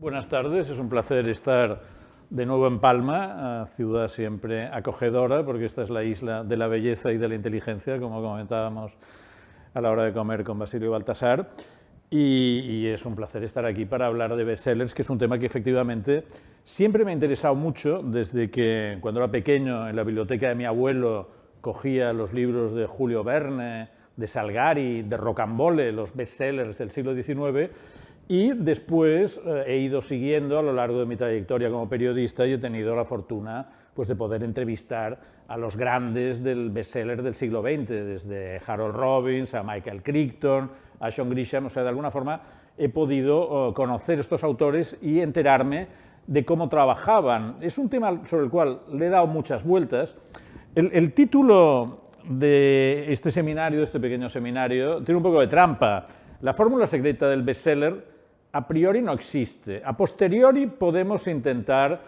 Buenas tardes, es un placer estar de nuevo en Palma, ciudad siempre acogedora, porque esta es la isla de la belleza y de la inteligencia, como comentábamos a la hora de comer con Basilio Baltasar, y es un placer estar aquí para hablar de bestsellers, que es un tema que efectivamente siempre me ha interesado mucho, desde que cuando era pequeño en la biblioteca de mi abuelo cogía los libros de Julio Verne, de Salgari, de Rocambole, los bestsellers del siglo XIX, y después he ido siguiendo a lo largo de mi trayectoria como periodista y he tenido la fortuna pues, de poder entrevistar a los grandes del bestseller del siglo XX, desde Harold Robbins a Michael Crichton, a John Grisham. O sea, de alguna forma he podido conocer estos autores y enterarme de cómo trabajaban. Es un tema sobre el cual le he dado muchas vueltas. El título de este seminario, de este pequeño seminario, tiene un poco de trampa. La fórmula secreta del bestseller a priori no existe. A posteriori podemos intentar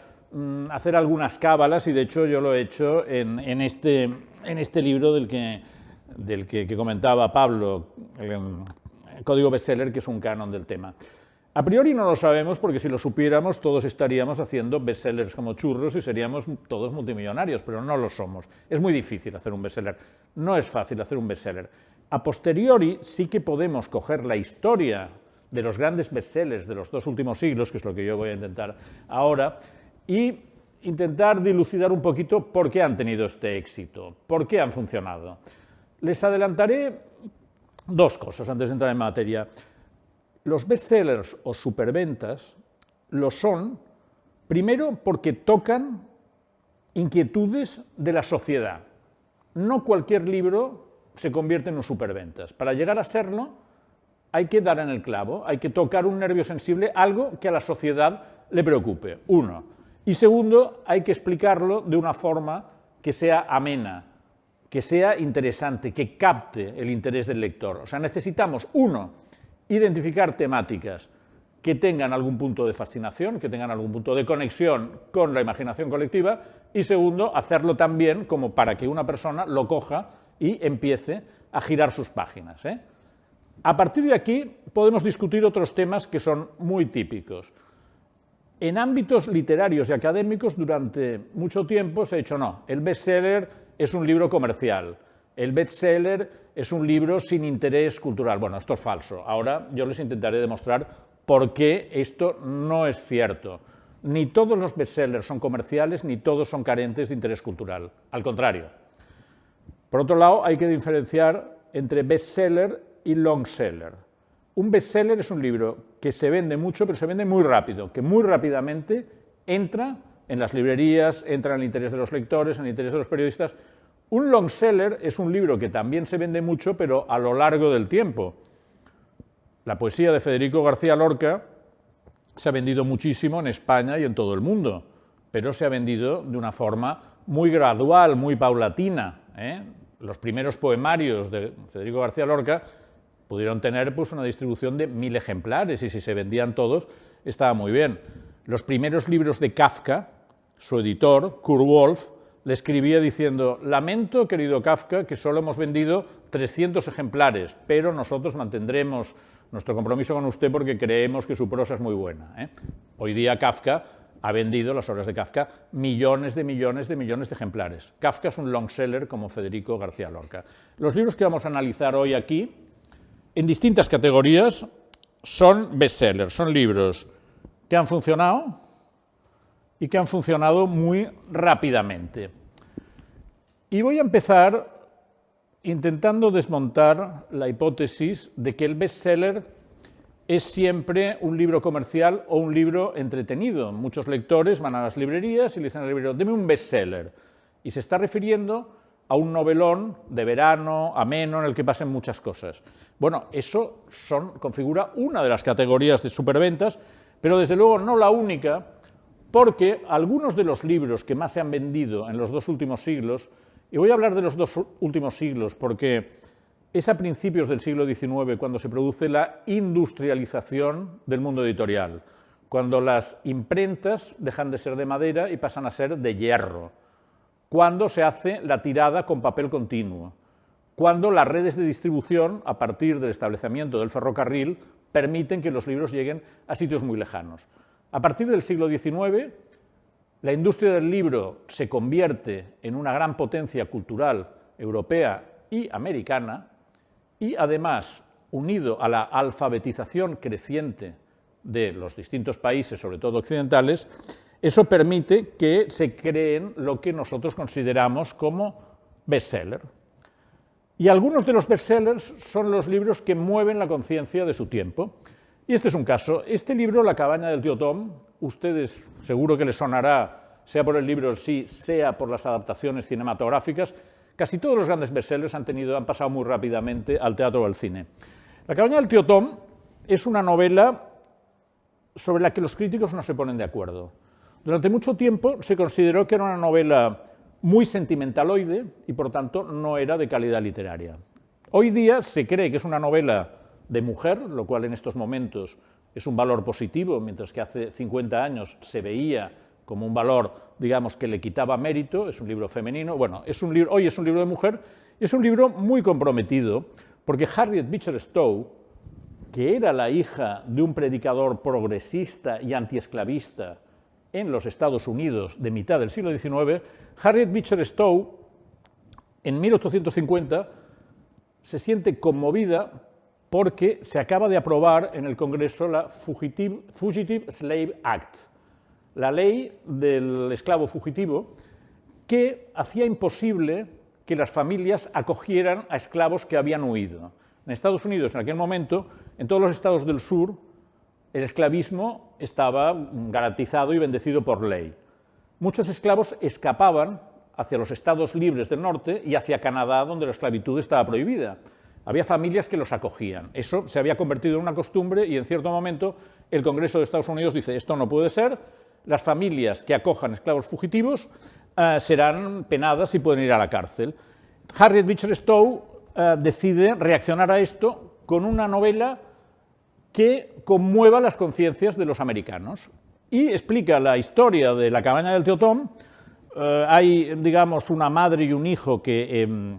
hacer algunas cábalas, y de hecho yo lo he hecho en este libro del que comentaba Pablo, el Código Bestseller, que es un canon del tema. A priori no lo sabemos, porque si lo supiéramos todos estaríamos haciendo bestsellers como churros y seríamos todos multimillonarios, pero no lo somos. Es muy difícil hacer un bestseller, no es fácil hacer un bestseller. A posteriori sí que podemos coger la historia de los grandes bestsellers de los dos últimos siglos, que es lo que yo voy a intentar ahora, y intentar dilucidar un poquito por qué han tenido este éxito, por qué han funcionado. Les adelantaré dos cosas antes de entrar en materia. Los bestsellers o superventas lo son, primero, porque tocan inquietudes de la sociedad. No cualquier libro se convierte en un superventas. Para llegar a serlo, hay que dar en el clavo, hay que tocar un nervio sensible, algo que a la sociedad le preocupe, uno. Y segundo, hay que explicarlo de una forma que sea amena, que sea interesante, que capte el interés del lector. O sea, necesitamos, uno, identificar temáticas que tengan algún punto de fascinación, que tengan algún punto de conexión con la imaginación colectiva, y segundo, hacerlo también como para que una persona lo coja y empiece a girar sus páginas, A partir de aquí podemos discutir otros temas que son muy típicos. En ámbitos literarios y académicos durante mucho tiempo se ha dicho no, el bestseller es un libro comercial, el bestseller es un libro sin interés cultural. Bueno, esto es falso. Ahora yo les intentaré demostrar por qué esto no es cierto. Ni todos los bestsellers son comerciales, ni todos son carentes de interés cultural. Al contrario. Por otro lado, hay que diferenciar entre bestseller y longseller. Un bestseller es un libro que se vende mucho, pero se vende muy rápido, que muy rápidamente entra en las librerías, entra en el interés de los lectores, en el interés de los periodistas. Un longseller es un libro que también se vende mucho, pero a lo largo del tiempo. La poesía de Federico García Lorca se ha vendido muchísimo en España y en todo el mundo, pero se ha vendido de una forma muy gradual, muy paulatina. Los primeros poemarios de Federico García Lorca pudieron tener pues, una distribución de 1000 ejemplares, y si se vendían todos, estaba muy bien. Los primeros libros de Kafka, su editor, Kurt Wolf, le escribía diciendo: lamento, querido Kafka, que solo hemos vendido 300 ejemplares, pero nosotros mantendremos nuestro compromiso con usted porque creemos que su prosa es muy buena. Hoy día Kafka ha vendido, las obras de Kafka, millones de ejemplares. Kafka es un longseller como Federico García Lorca. Los libros que vamos a analizar hoy aquí, en distintas categorías, son bestsellers, son libros que han funcionado y que han funcionado muy rápidamente. Y voy a empezar intentando desmontar la hipótesis de que el bestseller es siempre un libro comercial o un libro entretenido. Muchos lectores van a las librerías y le dicen al librero: deme un bestseller, y se está refiriendo a un novelón de verano, ameno, en el que pasen muchas cosas. Bueno, eso configura una de las categorías de superventas, pero desde luego no la única, porque algunos de los libros que más se han vendido en los dos últimos siglos, y voy a hablar de los dos últimos siglos porque es a principios del siglo XIX cuando se produce la industrialización del mundo editorial, cuando las imprentas dejan de ser de madera y pasan a ser de hierro, cuando se hace la tirada con papel continuo, cuando las redes de distribución, a partir del establecimiento del ferrocarril, permiten que los libros lleguen a sitios muy lejanos. A partir del siglo XIX, la industria del libro se convierte en una gran potencia cultural europea y americana, y además, unido a la alfabetización creciente de los distintos países, sobre todo occidentales, eso permite que se creen lo que nosotros consideramos como bestseller. Y algunos de los bestsellers son los libros que mueven la conciencia de su tiempo. Y este es un caso. Este libro, La cabaña del tío Tom, ustedes seguro que les sonará, sea por el libro en sí, sea por las adaptaciones cinematográficas. Casi todos los grandes bestsellers han pasado muy rápidamente al teatro o al cine. La cabaña del tío Tom es una novela sobre la que los críticos no se ponen de acuerdo. Durante mucho tiempo se consideró que era una novela muy sentimentaloide y, por tanto, no era de calidad literaria. Hoy día se cree que es una novela de mujer, lo cual en estos momentos es un valor positivo, mientras que hace 50 años se veía como un valor, digamos, que le quitaba mérito. Es un libro femenino. Bueno, hoy es un libro de mujer, y es un libro muy comprometido, porque Harriet Beecher Stowe, que era la hija de un predicador progresista y antiesclavista en los Estados Unidos de mitad del siglo XIX, Harriet Beecher Stowe, en 1850, se siente conmovida porque se acaba de aprobar en el Congreso la Fugitive Slave Act, la ley del esclavo fugitivo, que hacía imposible que las familias acogieran a esclavos que habían huido. En Estados Unidos, en aquel momento, en todos los estados del sur, el esclavismo estaba garantizado y bendecido por ley. Muchos esclavos escapaban hacia los estados libres del norte y hacia Canadá, donde la esclavitud estaba prohibida. Había familias que los acogían. Eso se había convertido en una costumbre y, en cierto momento, el Congreso de Estados Unidos dice: esto no puede ser, las familias que acojan esclavos fugitivos serán penadas y pueden ir a la cárcel. Harriet Beecher Stowe decide reaccionar a esto con una novela que conmueva las conciencias de los americanos y explica la historia de la cabaña del tío Tom. Hay, digamos, una madre y un hijo que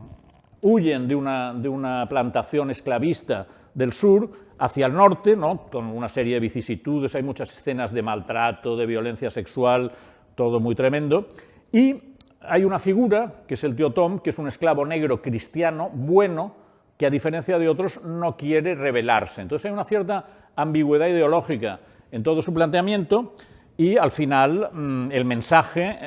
huyen de una plantación esclavista del sur hacia el norte, ¿no?, con una serie de vicisitudes. Hay muchas escenas de maltrato, de violencia sexual, todo muy tremendo. Y hay una figura, que es el tío Tom, que es un esclavo negro cristiano, bueno, que a diferencia de otros no quiere rebelarse. Entonces hay una cierta ambigüedad ideológica en todo su planteamiento y al final el mensaje,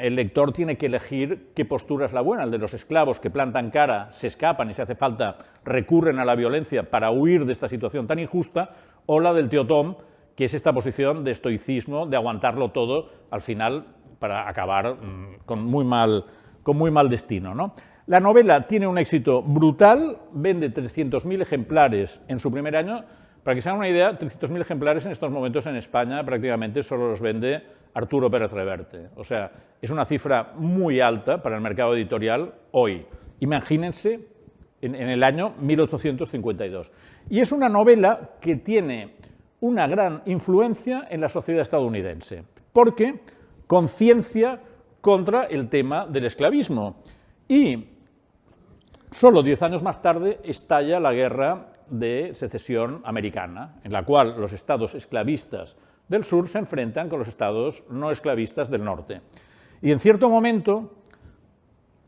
el lector tiene que elegir qué postura es la buena, el de los esclavos que plantan cara, se escapan y si hace falta recurren a la violencia para huir de esta situación tan injusta, o la del tío Tom, que es esta posición de estoicismo, de aguantarlo todo al final para acabar con muy mal destino, ¿no? La novela tiene un éxito brutal, vende 300.000 ejemplares en su primer año. Para que se hagan una idea, 300.000 ejemplares en estos momentos en España prácticamente solo los vende Arturo Pérez Reverte. O sea, es una cifra muy alta para el mercado editorial hoy. Imagínense en el año 1852. Y es una novela que tiene una gran influencia en la sociedad estadounidense, porque conciencia contra el tema del esclavismo. Y solo 10 años más tarde estalla la Guerra de Secesión Americana, en la cual los estados esclavistas del sur se enfrentan con los estados no esclavistas del norte. Y en cierto momento,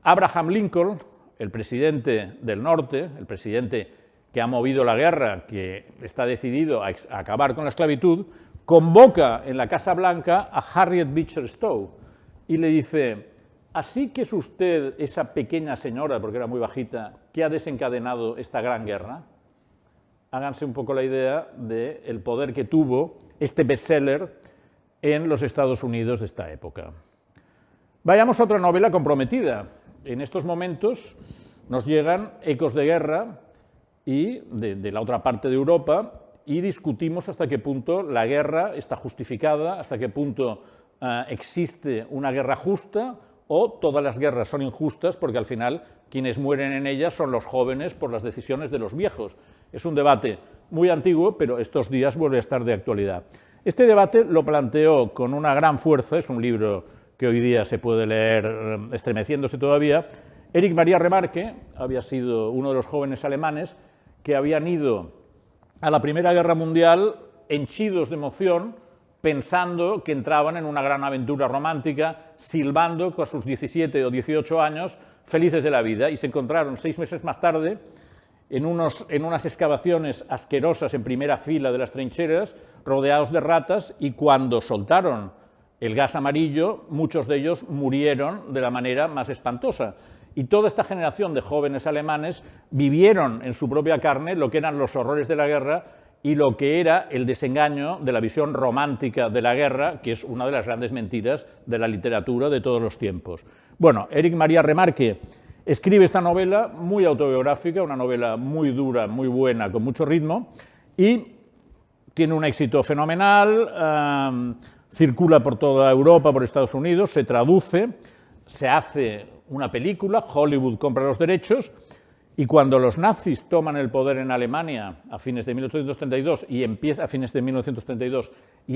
Abraham Lincoln, el presidente del norte, el presidente que ha movido la guerra, que está decidido a acabar con la esclavitud, convoca en la Casa Blanca a Harriet Beecher Stowe y le dice: ¿así que es usted esa pequeña señora, porque era muy bajita, que ha desencadenado esta gran guerra? Háganse un poco la idea del poder que tuvo este bestseller en los Estados Unidos de esta época. Vayamos a otra novela comprometida. En estos momentos nos llegan ecos de guerra y de la otra parte de Europa, y discutimos hasta qué punto la guerra está justificada, hasta qué punto existe una guerra justa, o todas las guerras son injustas porque al final quienes mueren en ellas son los jóvenes por las decisiones de los viejos. Es un debate muy antiguo, pero estos días vuelve a estar de actualidad. Este debate lo planteó con una gran fuerza, es un libro que hoy día se puede leer estremeciéndose todavía. Erich Maria Remarque había sido uno de los jóvenes alemanes que habían ido a la Primera Guerra Mundial henchidos de emoción, pensando que entraban en una gran aventura romántica, silbando con sus 17 o 18 años, felices de la vida, y se encontraron 6 meses más tarde en unas excavaciones asquerosas en primera fila de las trincheras, rodeados de ratas, y cuando soltaron el gas amarillo, muchos de ellos murieron de la manera más espantosa. Y toda esta generación de jóvenes alemanes vivieron en su propia carne lo que eran los horrores de la guerra y lo que era el desengaño de la visión romántica de la guerra, que es una de las grandes mentiras de la literatura de todos los tiempos. Bueno, Erich Maria Remarque escribe esta novela muy autobiográfica, una novela muy dura, muy buena, con mucho ritmo, y tiene un éxito fenomenal, circula por toda Europa, por Estados Unidos, se traduce, se hace una película, Hollywood compra los derechos, y cuando los nazis toman el poder en Alemania a fines de 1832 y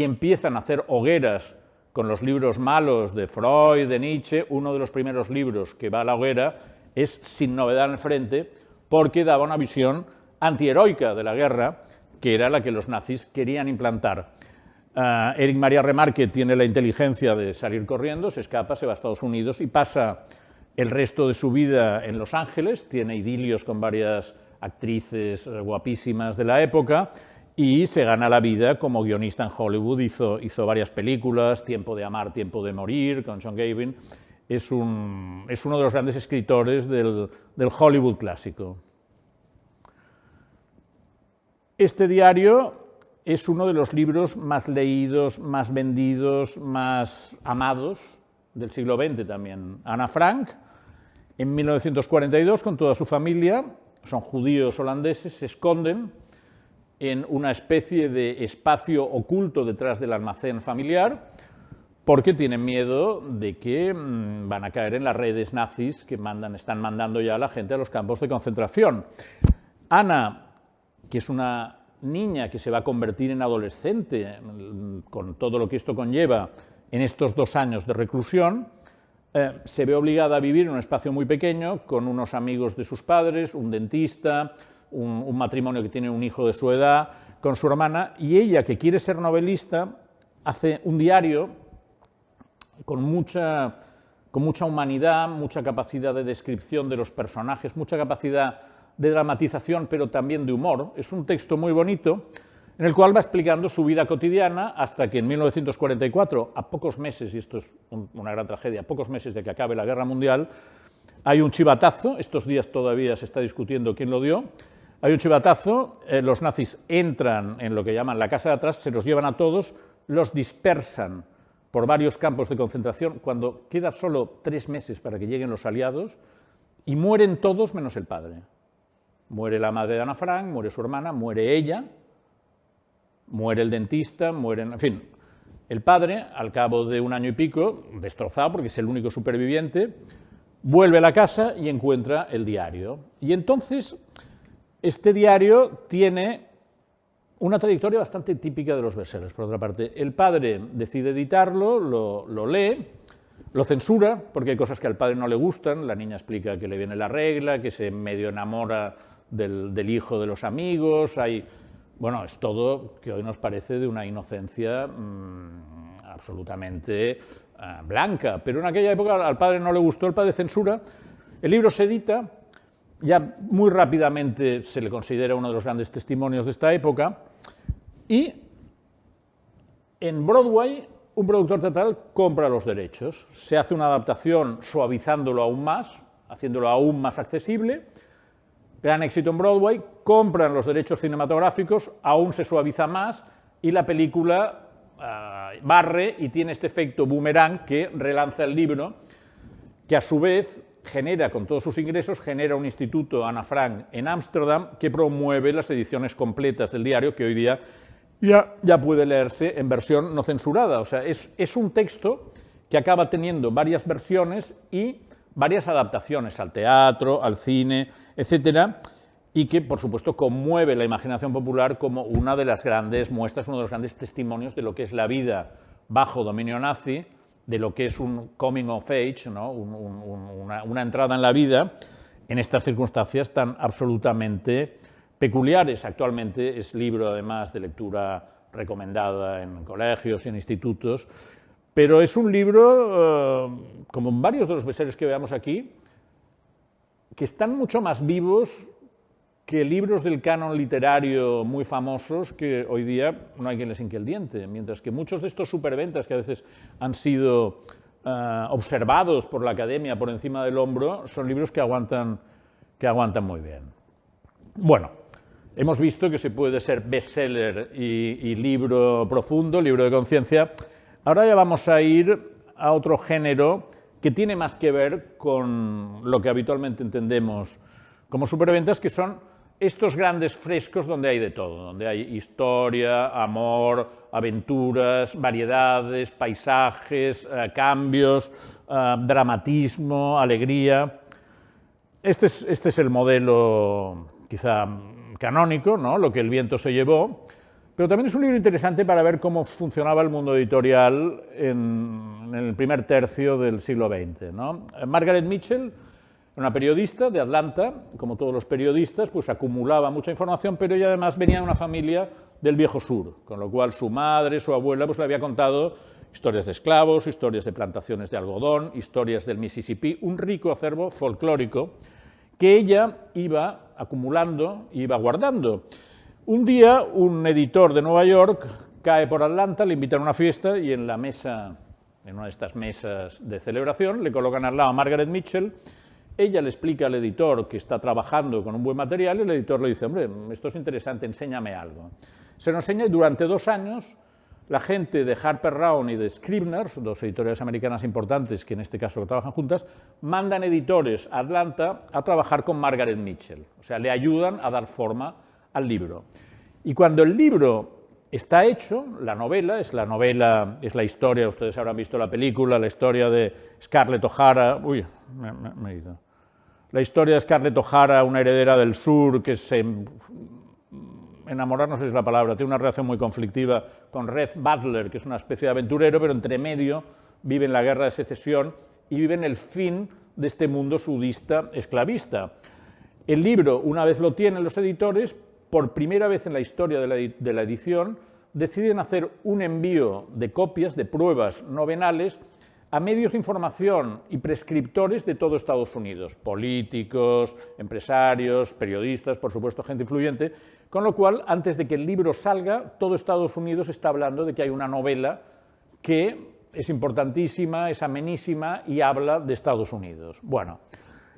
empiezan a hacer hogueras con los libros malos de Freud, de Nietzsche, uno de los primeros libros que va a la hoguera es Sin novedad en el frente, porque daba una visión antiheroica de la guerra, que era la que los nazis querían implantar. Erich Maria Remarque tiene la inteligencia de salir corriendo, se escapa, se va a Estados Unidos y pasa el resto de su vida en Los Ángeles, tiene idilios con varias actrices guapísimas de la época y se gana la vida como guionista en Hollywood, hizo varias películas, Tiempo de amar, tiempo de morir, con John Gavin, es uno de los grandes escritores del Hollywood clásico. Este diario es uno de los libros más leídos, más vendidos, más amados del siglo XX también. Ana Frank, en 1942, con toda su familia, son judíos holandeses, se esconden en una especie de espacio oculto detrás del almacén familiar, porque tienen miedo de que van a caer en las redes nazis que están mandando ya a la gente a los campos de concentración. Ana, que es una niña que se va a convertir en adolescente, con todo lo que esto conlleva en estos 2 años de reclusión, se ve obligada a vivir en un espacio muy pequeño, con unos amigos de sus padres, un dentista, un matrimonio que tiene un hijo de su edad, con su hermana, y ella, que quiere ser novelista, hace un diario con mucha humanidad, mucha capacidad de descripción de los personajes, mucha capacidad de dramatización, pero también de humor. Es un texto muy bonito, en el cual va explicando su vida cotidiana hasta que en 1944, a pocos meses, y esto es una gran tragedia, a pocos meses de que acabe la Guerra Mundial, hay un chivatazo, estos días todavía se está discutiendo quién lo dio, hay un chivatazo, los nazis entran en lo que llaman la casa de atrás, se los llevan a todos, los dispersan por varios campos de concentración, cuando queda solo 3 meses para que lleguen los aliados, y mueren todos menos el padre. Muere la madre de Ana Frank, muere su hermana, muere ella, muere el dentista, mueren... En fin, el padre, al cabo de 1 año y pico, destrozado porque es el único superviviente, vuelve a la casa y encuentra el diario. Y entonces, este diario tiene una trayectoria bastante típica de los bestsellers, por otra parte. El padre decide editarlo, lo lee, lo censura, porque hay cosas que al padre no le gustan, la niña explica que le viene la regla, que se medio enamora del hijo de los amigos, bueno, es todo que hoy nos parece de una inocencia absolutamente blanca, pero en aquella época al padre no le gustó, el padre censura, el libro se edita, ya muy rápidamente se le considera uno de los grandes testimonios de esta época, y en Broadway un productor teatral compra los derechos, se hace una adaptación suavizándolo aún más, haciéndolo aún más accesible, gran éxito en Broadway, compran los derechos cinematográficos, aún se suaviza más, y la película barre y tiene este efecto boomerang que relanza el libro, que a su vez genera, con todos sus ingresos, genera un instituto Ana Frank en Ámsterdam que promueve las ediciones completas del diario, que hoy día ya puede leerse en versión no censurada. O sea, es un texto que acaba teniendo varias versiones y varias adaptaciones al teatro, al cine, etcétera, y que, por supuesto, conmueve la imaginación popular como una de las grandes muestras, uno de los grandes testimonios de lo que es la vida bajo dominio nazi, de lo que es un coming of age, ¿no? una entrada en la vida en estas circunstancias tan absolutamente peculiares. Actualmente es libro, además, de lectura recomendada en colegios y en institutos, pero es un libro, como varios de los bestsellers que veamos aquí, que están mucho más vivos que libros del canon literario muy famosos que hoy día no hay quien les hinque el diente, mientras que muchos de estos superventas que a veces han sido observados por la academia por encima del hombro, son libros que aguantan muy bien. Bueno, hemos visto que se puede ser bestseller y libro profundo, libro de conciencia. Ahora ya vamos a ir a otro género que tiene más que ver con lo que habitualmente entendemos como superventas, que son estos grandes frescos donde hay de todo, donde hay historia, amor, aventuras, variedades, paisajes, cambios, dramatismo, alegría. Este es el modelo quizá canónico, ¿no? Lo que el viento se llevó, pero también es un libro interesante para ver cómo funcionaba el mundo editorial en el primer tercio del siglo XX, ¿no? Margaret Mitchell, una periodista de Atlanta, como todos los periodistas, pues acumulaba mucha información, pero ella además venía de una familia del Viejo Sur, con lo cual su madre, su abuela, pues le había contado historias de esclavos, historias de plantaciones de algodón, historias del Mississippi, un rico acervo folclórico que ella iba acumulando, iba guardando. Un día, un editor de Nueva York cae por Atlanta, le invitan a una fiesta y en la mesa, en una de estas mesas de celebración, le colocan al lado a Margaret Mitchell. Ella le explica al editor que está trabajando con un buen material y el editor le dice, hombre, esto es interesante, enséñame algo. Se lo enseña y durante 2 años la gente de Harper Row y de Scribner's, dos editoriales americanas importantes que en este caso trabajan juntas, mandan editores a Atlanta a trabajar con Margaret Mitchell. O sea, le ayudan a dar forma al libro. Y cuando el libro está hecho, la novela, es la historia, ustedes habrán visto la película, la historia de Scarlett O'Hara, me he ido. La historia de Scarlett O'Hara, una heredera del sur que se enamorar no sé si es la palabra, tiene una relación muy conflictiva con Red Butler, que es una especie de aventurero, pero entre medio vive en la guerra de secesión y vive en el fin de este mundo sudista esclavista. El libro, una vez lo tienen los editores, por primera vez en la historia de la edición, deciden hacer un envío de copias, de pruebas novenales, a medios de información y prescriptores de todo Estados Unidos, políticos, empresarios, periodistas, por supuesto, gente influyente, con lo cual, antes de que el libro salga, todo Estados Unidos está hablando de que hay una novela que es importantísima, es amenísima y habla de Estados Unidos. Bueno,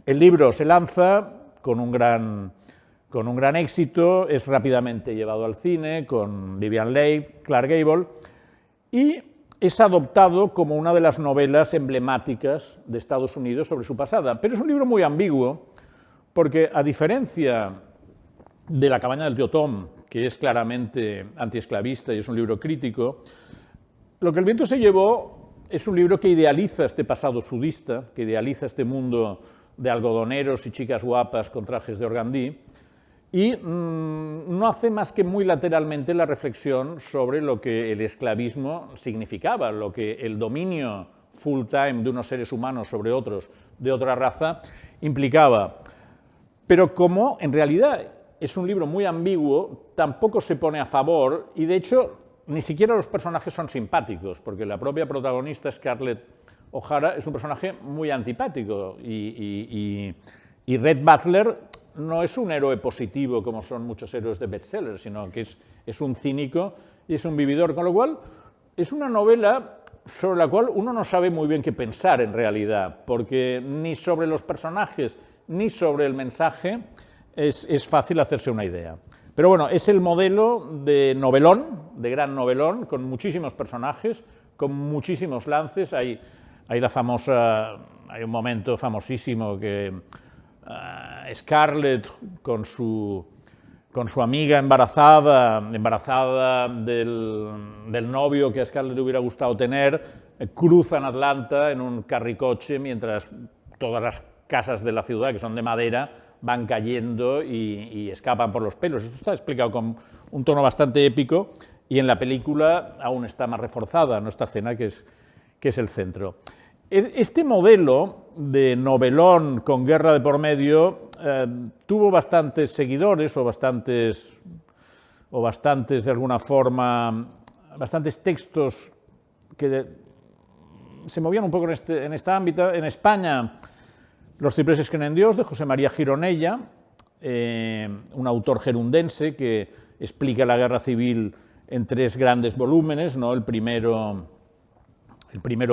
el libro se lanza con un gran éxito, es rápidamente llevado al cine con Vivien Leigh, Clark Gable, y es adoptado como una de las novelas emblemáticas de Estados Unidos sobre su pasada. Pero es un libro muy ambiguo, porque a diferencia de La cabaña del tío Tom, que es claramente antiesclavista y es un libro crítico, Lo que el viento se llevó es un libro que idealiza este pasado sudista, que idealiza este mundo de algodoneros y chicas guapas con trajes de organdí, y no hace más que muy lateralmente la reflexión sobre lo que el esclavismo significaba, lo que el dominio full time de unos seres humanos sobre otros de otra raza implicaba. Pero como en realidad es un libro muy ambiguo, tampoco se pone a favor, y de hecho ni siquiera los personajes son simpáticos, porque la propia protagonista, Scarlett O'Hara, es un personaje muy antipático, y Red Butler no es un héroe positivo como son muchos héroes de bestseller, sino que es un cínico y es un vividor, con lo cual es una novela sobre la cual uno no sabe muy bien qué pensar en realidad, porque ni sobre los personajes ni sobre el mensaje es fácil hacerse una idea. Pero bueno, es el modelo de novelón, de gran novelón, con muchísimos personajes, con muchísimos lances. Hay un momento famosísimo que Scarlett con su amiga embarazada del novio que a Scarlett le hubiera gustado tener, cruzan Atlanta en un carricoche mientras todas las casas de la ciudad, que son de madera, van cayendo y escapan por los pelos. Esto está explicado con un tono bastante épico y en la película aún está más reforzada, ¿no?, esta escena que es el centro. Este modelo de novelón con guerra de por medio tuvo bastantes seguidores o bastantes o bastantes, de alguna forma, bastantes textos que se movían un poco en este ámbito. En España, Los cipreses creen en Dios, de José María Gironella, un autor gerundense que explica la guerra civil en 3 grandes volúmenes, ¿no? El primero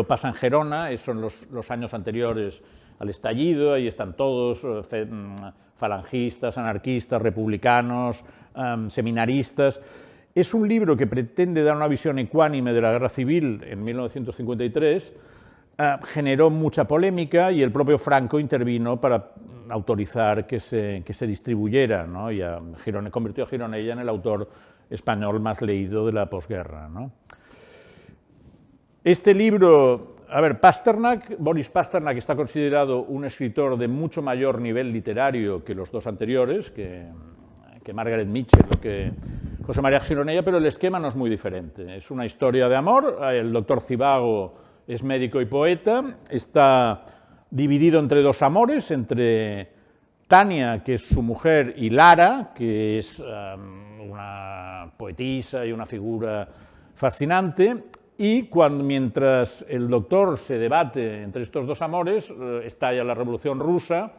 pasa en Gerona, son los años anteriores al estallido, ahí están todos, falangistas, anarquistas, republicanos, seminaristas. Es un libro que pretende dar una visión ecuánime de la guerra civil en 1953, generó mucha polémica y el propio Franco intervino para autorizar que se distribuyera, ¿no? Y convirtió a Gironella en el autor español más leído de la posguerra, ¿no? Este libro, a ver, Boris Pasternak está considerado un escritor de mucho mayor nivel literario que los 2 anteriores, que Margaret Mitchell o que José María Gironella, pero el esquema no es muy diferente. Es una historia de amor, el doctor Zivago es médico y poeta, está dividido entre 2 amores, entre Tania, que es su mujer, y Lara, que es una poetisa y una figura fascinante, y mientras el doctor se debate entre estos 2 amores, estalla la Revolución Rusa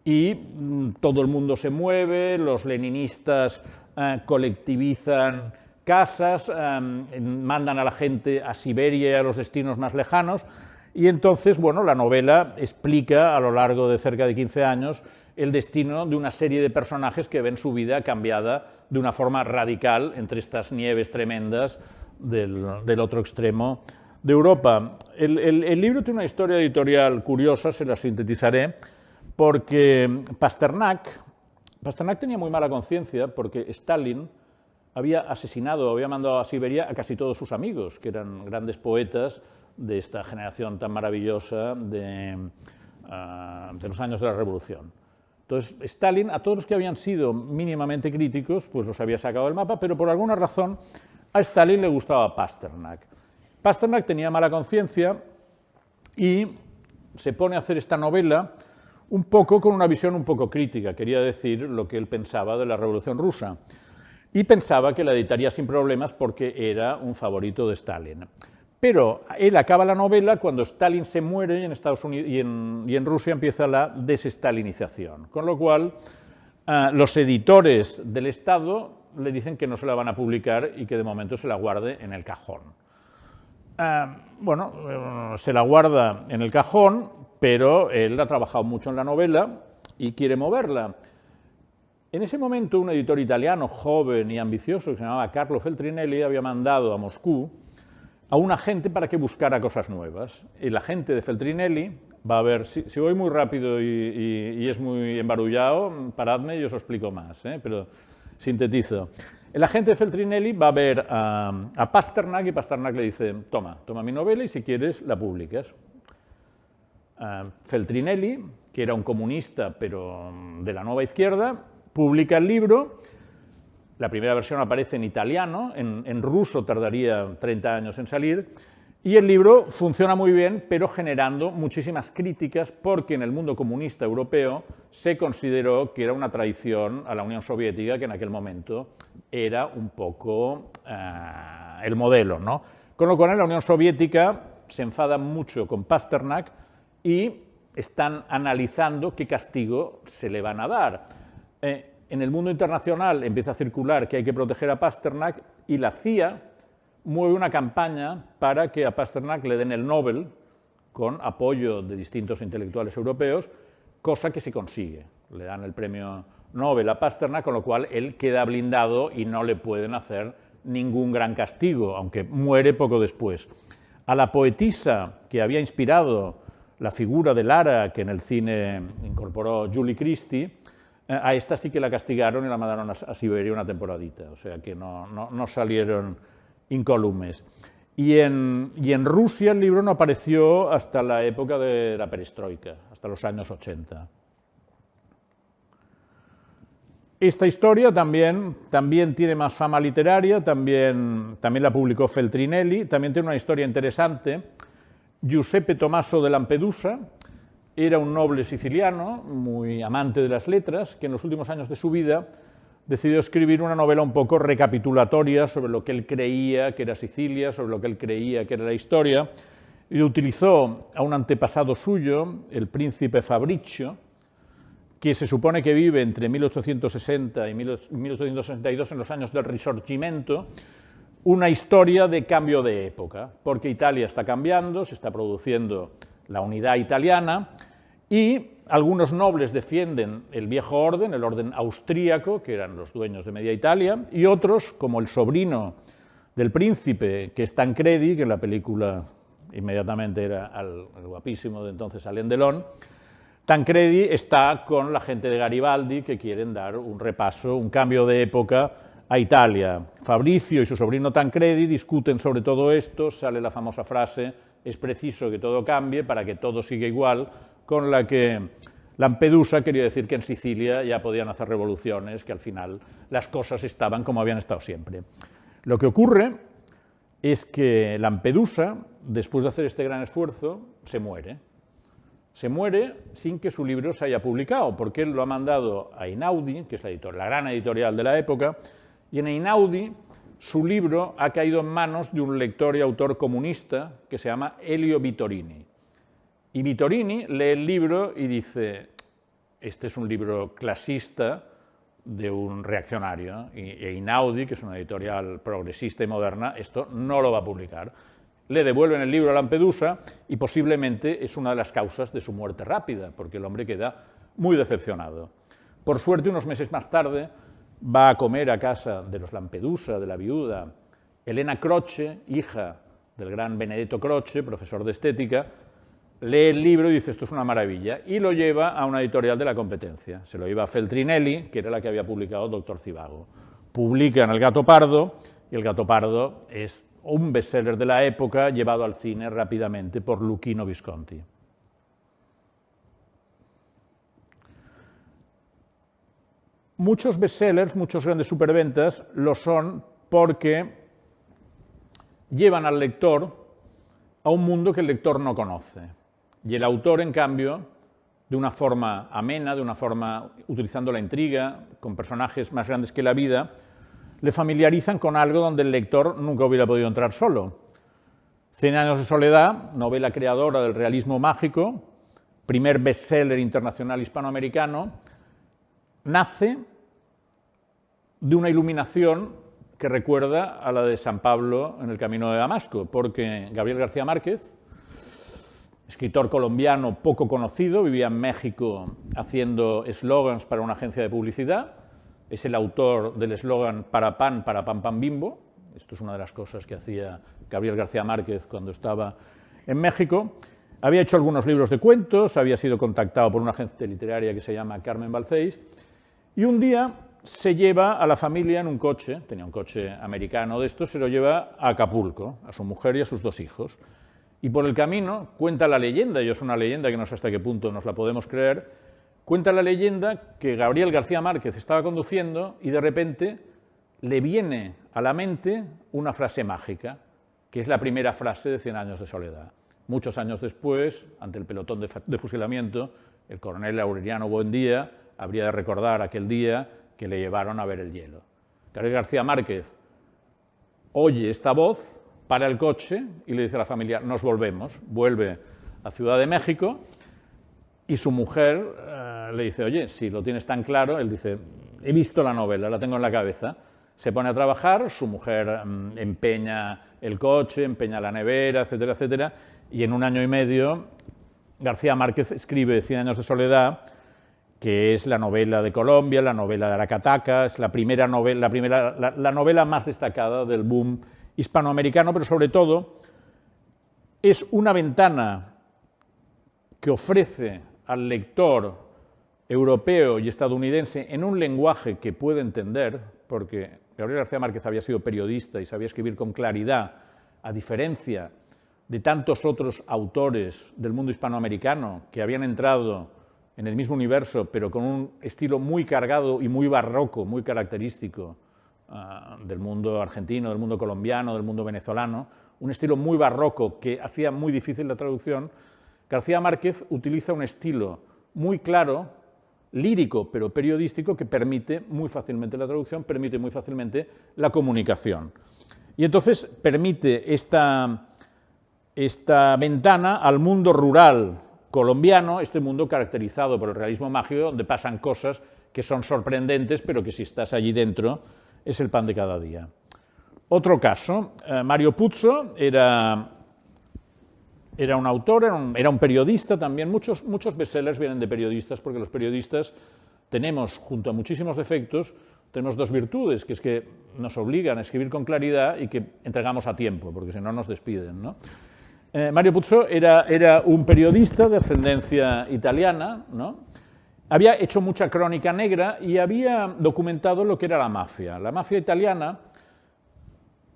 y todo el mundo se mueve, los leninistas colectivizan casas, mandan a la gente a Siberia y a los destinos más lejanos, y entonces, bueno, la novela explica a lo largo de cerca de 15 años el destino de una serie de personajes que ven su vida cambiada de una forma radical entre estas nieves tremendas del otro extremo de Europa. El libro tiene una historia editorial curiosa, se la sintetizaré, porque Pasternak tenía muy mala conciencia porque Stalin había asesinado, había mandado a Siberia a casi todos sus amigos, que eran grandes poetas de esta generación tan maravillosa de los años de la Revolución. Entonces, Stalin, a todos los que habían sido mínimamente críticos, pues los había sacado del mapa, pero por alguna razón a Stalin le gustaba Pasternak. Pasternak tenía mala conciencia y se pone a hacer esta novela un poco con una visión un poco crítica, quería decir lo que él pensaba de la Revolución Rusa, y pensaba que la editaría sin problemas porque era un favorito de Stalin. Pero él acaba la novela cuando Stalin se muere y en Estados Unidos y en Rusia empieza la desestalinización, con lo cual los editores del Estado le dicen que no se la van a publicar y que de momento se la guarde en el cajón. Se la guarda en el cajón, pero él ha trabajado mucho en la novela y quiere moverla. En ese momento, un editor italiano joven y ambicioso que se llamaba Carlo Feltrinelli había mandado a Moscú a un agente para que buscara cosas nuevas. El agente de Feltrinelli va a ver, si voy muy rápido y es muy embarullado, paradme y os lo explico más, pero sintetizo. El agente de Feltrinelli va a ver a Pasternak y Pasternak le dice, toma mi novela y si quieres la publicas. Feltrinelli, que era un comunista pero de la nueva izquierda, publica el libro. La primera versión aparece en italiano, en ruso tardaría 30 años en salir, y el libro funciona muy bien, pero generando muchísimas críticas porque en el mundo comunista europeo se consideró que era una traición a la Unión Soviética, que en aquel momento era un poco el modelo, ¿no? Con lo cual en la Unión Soviética se enfada mucho con Pasternak y están analizando qué castigo se le van a dar. En el mundo internacional empieza a circular que hay que proteger a Pasternak y la CIA mueve una campaña para que a Pasternak le den el Nobel con apoyo de distintos intelectuales europeos, cosa que se consigue. Le dan el premio Nobel a Pasternak, con lo cual él queda blindado y no le pueden hacer ningún gran castigo, aunque muere poco después. A la poetisa que había inspirado la figura de Lara, que en el cine incorporó Julie Christie, a esta sí que la castigaron y la mandaron a Siberia una temporadita, o sea que no salieron incólumes. Y en Rusia el libro no apareció hasta la época de la perestroika, hasta los años 80. Esta historia también tiene más fama literaria, también la publicó Feltrinelli, también tiene una historia interesante. Giuseppe Tommaso de Lampedusa era un noble siciliano, muy amante de las letras, que en los últimos años de su vida decidió escribir una novela un poco recapitulatoria sobre lo que él creía que era Sicilia, sobre lo que él creía que era la historia, y utilizó a un antepasado suyo, el príncipe Fabricio, que se supone que vive entre 1860 y 1862, en los años del Risorgimento, una historia de cambio de época, porque Italia está cambiando, se está produciendo la unidad italiana, y algunos nobles defienden el viejo orden, el orden austríaco, que eran los dueños de media Italia, y otros, como el sobrino del príncipe, que es Tancredi, que en la película inmediatamente era el guapísimo de entonces Alain Delon, Tancredi está con la gente de Garibaldi, que quieren dar un repaso, un cambio de época a Italia. Fabricio y su sobrino Tancredi discuten sobre todo esto, sale la famosa frase, es preciso que todo cambie para que todo siga igual, con la que Lampedusa quería decir que en Sicilia ya podían hacer revoluciones, que al final las cosas estaban como habían estado siempre. Lo que ocurre es que Lampedusa, después de hacer este gran esfuerzo, se muere. Se muere sin que su libro se haya publicado, porque él lo ha mandado a Einaudi, que es la gran editorial de la época, y en Einaudi su libro ha caído en manos de un lector y autor comunista que se llama Elio Vittorini. Y Vittorini lee el libro y dice, este es un libro clasista de un reaccionario, y Einaudi, que es una editorial progresista y moderna, esto no lo va a publicar. Le devuelven el libro a Lampedusa y posiblemente es una de las causas de su muerte rápida, porque el hombre queda muy decepcionado. Por suerte, unos meses más tarde, va a comer a casa de los Lampedusa, de la viuda Elena Croce, hija del gran Benedetto Croce, profesor de estética, lee el libro y dice, esto es una maravilla, y lo lleva a una editorial de la competencia. Se lo lleva a Feltrinelli, que era la que había publicado Doctor Zivago. Publican El gato pardo, y El gato pardo es un bestseller de la época llevado al cine rápidamente por Luchino Visconti. Muchos bestsellers, muchos grandes superventas, lo son porque llevan al lector a un mundo que el lector no conoce. Y el autor, en cambio, de una forma amena, de una forma utilizando la intriga, con personajes más grandes que la vida, le familiarizan con algo donde el lector nunca hubiera podido entrar solo. Cien años de soledad, novela creadora del realismo mágico, primer bestseller internacional hispanoamericano, nace de una iluminación que recuerda a la de San Pablo en el camino de Damasco, porque Gabriel García Márquez, escritor colombiano poco conocido, vivía en México haciendo eslogans para una agencia de publicidad, es el autor del eslogan para pan, pan, bimbo. Esto es una de las cosas que hacía Gabriel García Márquez cuando estaba en México. Había hecho algunos libros de cuentos, había sido contactado por una agencia literaria que se llama Carmen Balcells, y un día se lleva a la familia en un coche, tenía un coche americano de estos, se lo lleva a Acapulco, a su mujer y a sus dos hijos. Y por el camino cuenta la leyenda, y es una leyenda que no sé hasta qué punto nos la podemos creer, cuenta la leyenda que Gabriel García Márquez estaba conduciendo y de repente le viene a la mente una frase mágica, que es la primera frase de Cien años de soledad. Muchos años después, ante el pelotón de fusilamiento, el coronel Aureliano Buendía habría de recordar aquel día que le llevaron a ver el hielo. Gabriel García Márquez oye esta voz, para el coche y le dice a la familia, nos volvemos. Vuelve a Ciudad de México y su mujer le dice, oye, si lo tienes tan claro, él dice, he visto la novela, la tengo en la cabeza. Se pone a trabajar, su mujer empeña el coche, empeña la nevera, etcétera, etcétera, y en un año y medio García Márquez escribe Cien años de soledad, que es la novela de Colombia, la novela de Aracataca, es la novela más destacada del boom hispanoamericano, pero sobre todo es una ventana que ofrece al lector europeo y estadounidense en un lenguaje que puede entender, porque Gabriel García Márquez había sido periodista y sabía escribir con claridad, a diferencia de tantos otros autores del mundo hispanoamericano que habían entrado en el mismo universo, pero con un estilo muy cargado y muy barroco, muy característico del mundo argentino, del mundo colombiano, del mundo venezolano, un estilo muy barroco que hacía muy difícil la traducción. García Márquez utiliza un estilo muy claro, lírico, pero periodístico, que permite muy fácilmente la traducción, permite muy fácilmente la comunicación. Y entonces permite esta ventana al mundo rural colombiano, este mundo caracterizado por el realismo mágico, donde pasan cosas que son sorprendentes, pero que si estás allí dentro es el pan de cada día. Otro caso, Mario Puzo era un autor, era un periodista también. Muchos bestsellers vienen de periodistas, porque los periodistas tenemos, junto a muchísimos defectos, tenemos dos virtudes, que es que nos obligan a escribir con claridad y que entregamos a tiempo, porque si no nos despiden, ¿no? Mario Puzo era un periodista de ascendencia italiana, ¿no? Había hecho mucha crónica negra y había documentado lo que era la mafia. La mafia italiana,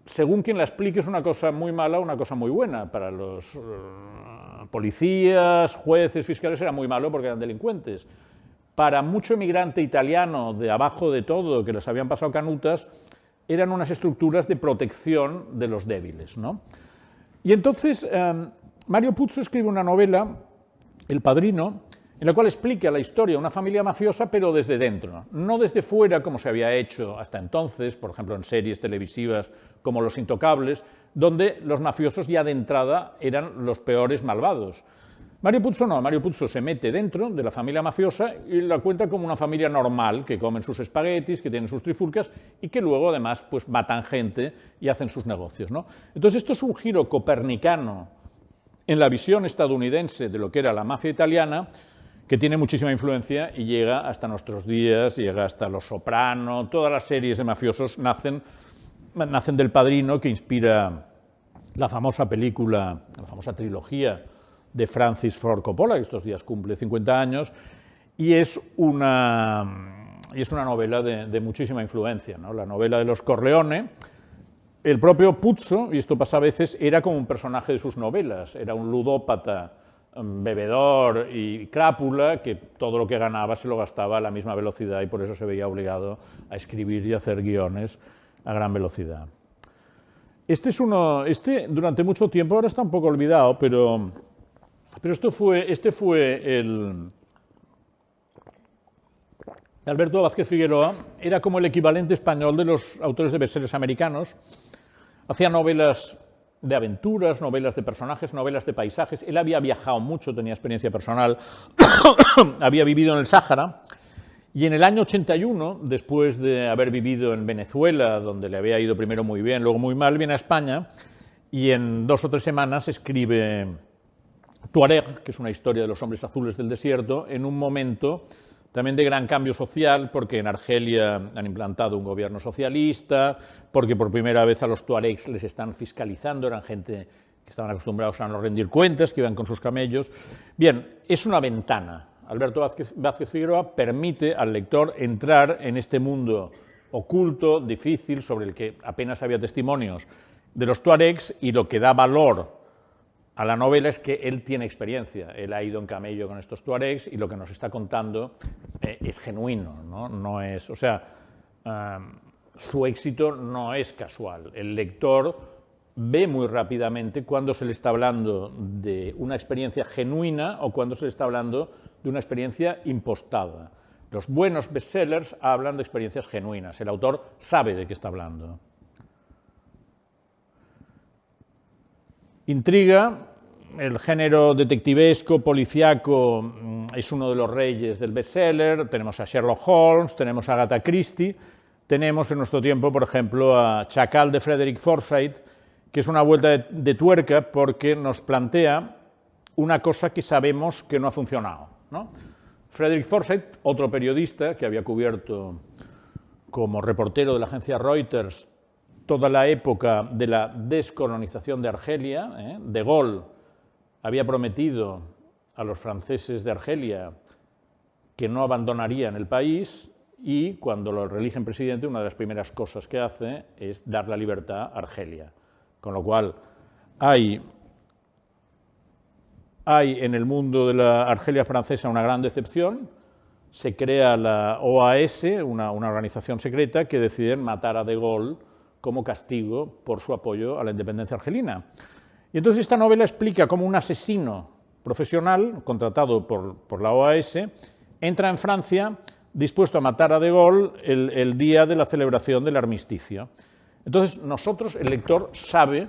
según quien la explique, es una cosa muy mala o una cosa muy buena. Para los policías, jueces, fiscales era muy malo porque eran delincuentes. Para mucho emigrante italiano de abajo de todo, que les habían pasado canutas, eran unas estructuras de protección de los débiles, ¿no? Y entonces Mario Puzo escribe una novela, El Padrino, en la cual explica la historia de una familia mafiosa, pero desde dentro, no desde fuera, como se había hecho hasta entonces, por ejemplo, en series televisivas como Los Intocables, donde los mafiosos ya de entrada eran los peores malvados. Mario Puzo no, Mario Puzo se mete dentro de la familia mafiosa y la cuenta como una familia normal, que comen sus espaguetis, que tienen sus trifulcas y que luego además pues matan gente y hacen sus negocios, ¿no? Entonces esto es un giro copernicano en la visión estadounidense de lo que era la mafia italiana, que tiene muchísima influencia y llega hasta nuestros días, llega hasta Los Soprano, todas las series de mafiosos nacen del Padrino, que inspira la famosa película, la famosa trilogía de Francis Ford Coppola, que estos días cumple 50 años, y es una novela de muchísima influencia, ¿no? La novela de los Corleone. El propio Puzo, y esto pasa a veces, era como un personaje de sus novelas, era un ludópata, bebedor y crápula, que todo lo que ganaba se lo gastaba a la misma velocidad y por eso se veía obligado a escribir y hacer guiones a gran velocidad. Este durante mucho tiempo, ahora está un poco olvidado, pero este fue Alberto Vázquez Figueroa, era como el equivalente español de los autores de bestsellers americanos. Hacía novelas de aventuras, novelas de personajes, novelas de paisajes. Él había viajado mucho, tenía experiencia personal, había vivido en el Sáhara, y en el año 81, después de haber vivido en Venezuela, donde le había ido primero muy bien, luego muy mal, viene a España, y en 2 o 3 semanas escribe Tuareg, que es una historia de los hombres azules del desierto, en un momento también de gran cambio social, porque en Argelia han implantado un gobierno socialista, porque por primera vez a los tuaregs les están fiscalizando, eran gente que estaban acostumbrados a no rendir cuentas, que iban con sus camellos. Bien, es una ventana. Alberto Vázquez Figueroa permite al lector entrar en este mundo oculto, difícil, sobre el que apenas había testimonios de los tuaregs, y lo que da valor a la novela es que él tiene experiencia, él ha ido en camello con estos tuaregs y lo que nos está contando es genuino, ¿no? No es, o sea, su éxito no es casual. El lector ve muy rápidamente cuando se le está hablando de una experiencia genuina o cuando se le está hablando de una experiencia impostada. Los buenos bestsellers hablan de experiencias genuinas, el autor sabe de qué está hablando. Intriga, el género detectivesco, policíaco, es uno de los reyes del bestseller. Tenemos a Sherlock Holmes, tenemos a Agatha Christie, tenemos en nuestro tiempo, por ejemplo, a Chacal de Frederick Forsyth, que es una vuelta de tuerca porque nos plantea una cosa que sabemos que no ha funcionado, ¿no? Frederick Forsyth, otro periodista que había cubierto como reportero de la agencia Reuters toda la época de la descolonización de Argelia. De Gaulle había prometido a los franceses de Argelia que no abandonarían el país, y cuando lo reeligen presidente, una de las primeras cosas que hace es dar la libertad a Argelia. Con lo cual hay en el mundo de la Argelia francesa una gran decepción. Se crea la OAS, una organización secreta, que deciden matar a De Gaulle como castigo por su apoyo a la independencia argelina. Y entonces esta novela explica cómo un asesino profesional, contratado por la OAS, entra en Francia dispuesto a matar a De Gaulle el día de la celebración del armisticio. Entonces, nosotros, el lector sabe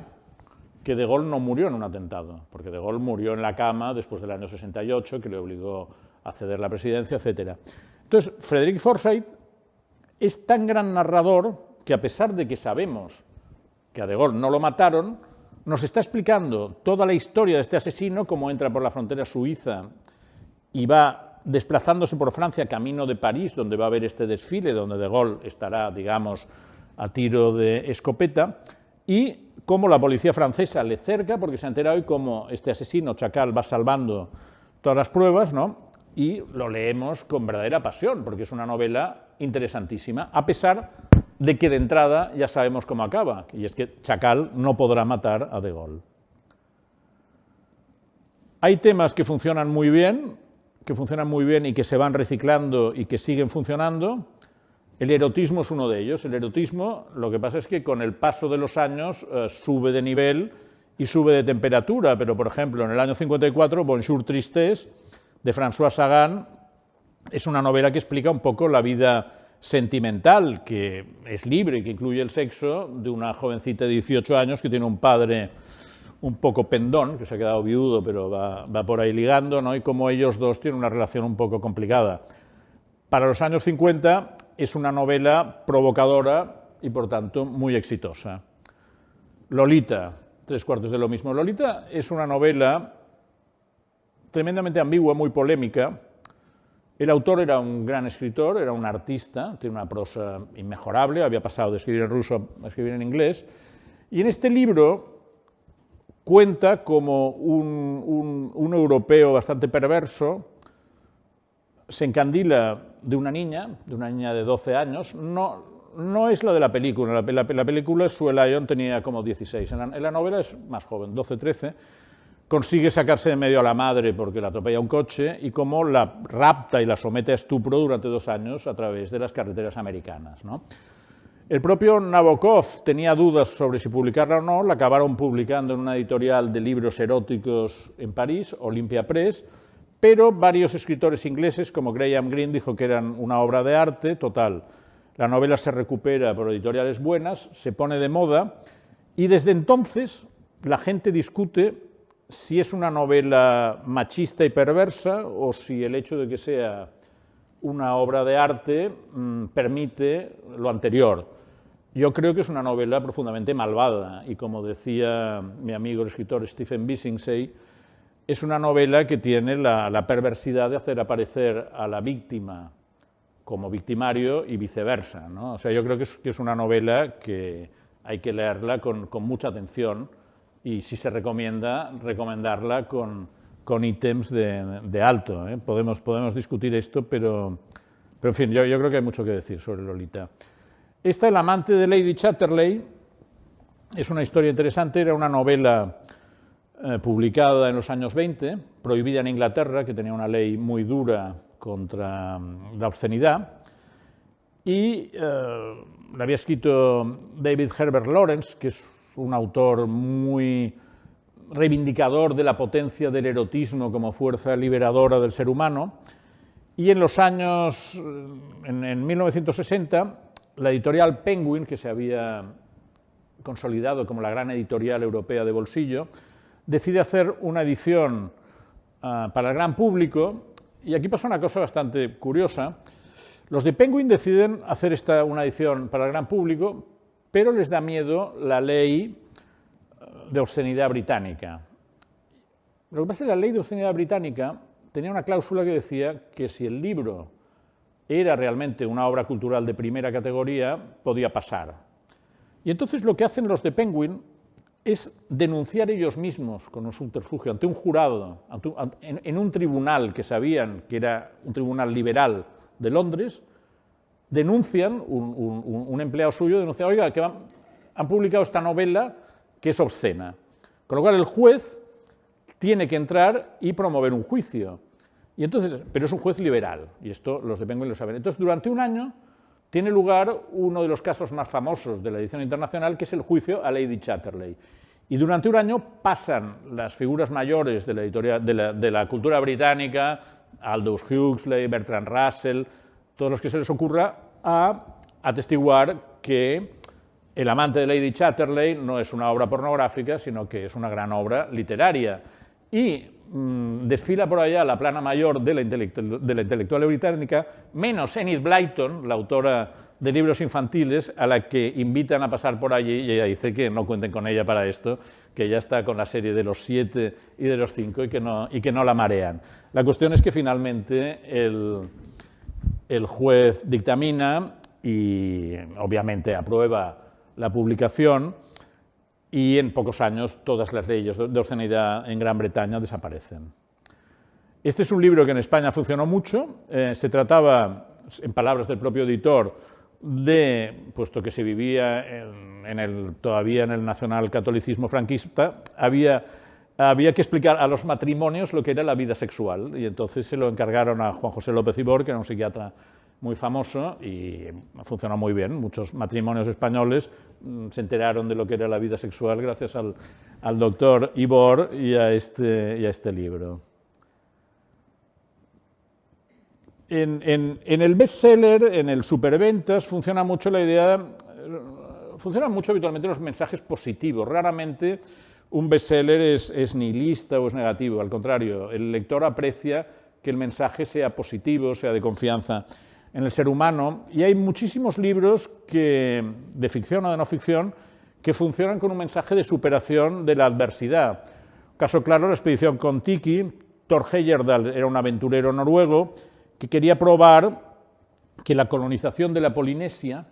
que De Gaulle no murió en un atentado, porque De Gaulle murió en la cama después del año 68, que le obligó a ceder la presidencia, etc. Entonces, Frederick Forsyth es tan gran narrador que, a pesar de que sabemos que a De Gaulle no lo mataron, nos está explicando toda la historia de este asesino, cómo entra por la frontera suiza y va desplazándose por Francia camino de París, donde va a haber este desfile, donde De Gaulle estará, digamos, a tiro de escopeta, y cómo la policía francesa le cerca, porque se entera hoy cómo este asesino chacal va salvando todas las pruebas, ¿no? Y lo leemos con verdadera pasión, porque es una novela interesantísima, a pesar de que de entrada ya sabemos cómo acaba, y es que Chacal no podrá matar a De Gaulle. Hay temas que funcionan muy bien y que se van reciclando y que siguen funcionando. El erotismo es uno de ellos. El erotismo, lo que pasa es que con el paso de los años sube de nivel y sube de temperatura, pero por ejemplo en el año 54, Bonjour Tristesse, de François Sagan, es una novela que explica un poco la vida sentimental, que es libre, que incluye el sexo, de una jovencita de 18 años que tiene un padre un poco pendón, que se ha quedado viudo, pero va por ahí ligando, ¿no? Y como ellos dos tienen una relación un poco complicada. Para los años 50 es una novela provocadora y, por tanto, muy exitosa. Lolita, 3/4 de lo mismo. Lolita es una novela tremendamente ambigua, muy polémica. El autor era un gran escritor, era un artista, tiene una prosa inmejorable, había pasado de escribir en ruso a escribir en inglés, y en este libro cuenta como un europeo bastante perverso se encandila de una niña de 12 años, no es la de la película, la película Sue Lyon tenía como 16, en la novela es más joven, 12, 13, consigue sacarse de medio a la madre porque la atropella un coche y cómo la rapta y la somete a estupro durante 2 años a través de las carreteras americanas, ¿no? El propio Nabokov tenía dudas sobre si publicarla o no, la acabaron publicando en una editorial de libros eróticos en París, Olympia Press, pero varios escritores ingleses como Graham Greene dijo que eran una obra de arte, total. La novela se recupera por editoriales buenas, se pone de moda y desde entonces la gente discute si es una novela machista y perversa o si el hecho de que sea una obra de arte permite lo anterior. Yo creo que es una novela profundamente malvada y, como decía mi amigo el escritor Stephen Bissingsey, es una novela que tiene la perversidad de hacer aparecer a la víctima como victimario y viceversa, ¿no? O sea, yo creo que es una novela que hay que leerla con mucha atención y, si se recomienda, recomendarla con ítems de alto, ¿eh? Podemos discutir esto, pero en fin, yo creo que hay mucho que decir sobre Lolita. Esta, El amante de Lady Chatterley, es una historia interesante, era una novela publicada en los años 20, prohibida en Inglaterra, que tenía una ley muy dura contra la obscenidad, y la había escrito David Herbert Lawrence, que es un autor muy reivindicador de la potencia del erotismo como fuerza liberadora del ser humano, y en los años, en 1960, la editorial Penguin, que se había consolidado como la gran editorial europea de bolsillo, decide hacer una edición para el gran público, y aquí pasa una cosa bastante curiosa. Los de Penguin deciden hacer una edición para el gran público, pero les da miedo la ley de obscenidad británica. Lo que pasa es que la ley de obscenidad británica tenía una cláusula que decía que si el libro era realmente una obra cultural de primera categoría, podía pasar. Y entonces lo que hacen los de Penguin es denunciar ellos mismos con un subterfugio ante un jurado, en un tribunal que sabían que era un tribunal liberal de Londres, denuncian, un empleado suyo denuncia, oiga, que han publicado esta novela que es obscena. Con lo cual el juez tiene que entrar y promover un juicio. Y entonces, pero es un juez liberal, y esto los de Penguin lo saben. Entonces, durante un año tiene lugar uno de los casos más famosos de la edición internacional, que es el juicio a Lady Chatterley. Y durante un año pasan las figuras mayores de la cultura británica, Aldous Huxley, Bertrand Russell, todos los que se les ocurra, a atestiguar que El amante de Lady Chatterley no es una obra pornográfica, sino que es una gran obra literaria. Y desfila por allá la plana mayor de la intelectual británica, menos Enid Blyton, la autora de libros infantiles, a la que invitan a pasar por allí, y ella dice que no cuenten con ella para esto, que ella está con la serie de los 7 y de los 5 y que no la marean. La cuestión es que finalmente el juez dictamina y obviamente aprueba la publicación, y en pocos años todas las leyes de obscenidad en Gran Bretaña desaparecen. Este es un libro que en España funcionó mucho. Se trataba, en palabras del propio editor, puesto que se vivía todavía en el nacionalcatolicismo franquista, había que explicar a los matrimonios lo que era la vida sexual, y entonces se lo encargaron a Juan José López Ibor, que era un psiquiatra muy famoso, y funcionó muy bien. Muchos matrimonios españoles se enteraron de lo que era la vida sexual gracias al doctor Ibor y a este libro. En el bestseller, en el superventas, funciona mucho la idea, funcionan mucho habitualmente los mensajes positivos. Raramente un bestseller es nihilista o es negativo, al contrario, el lector aprecia que el mensaje sea positivo, sea de confianza en el ser humano, y hay muchísimos libros de ficción o de no ficción que funcionan con un mensaje de superación de la adversidad. Caso claro, la expedición Kon-Tiki. Thor Heyerdahl era un aventurero noruego que quería probar que la colonización de la Polinesia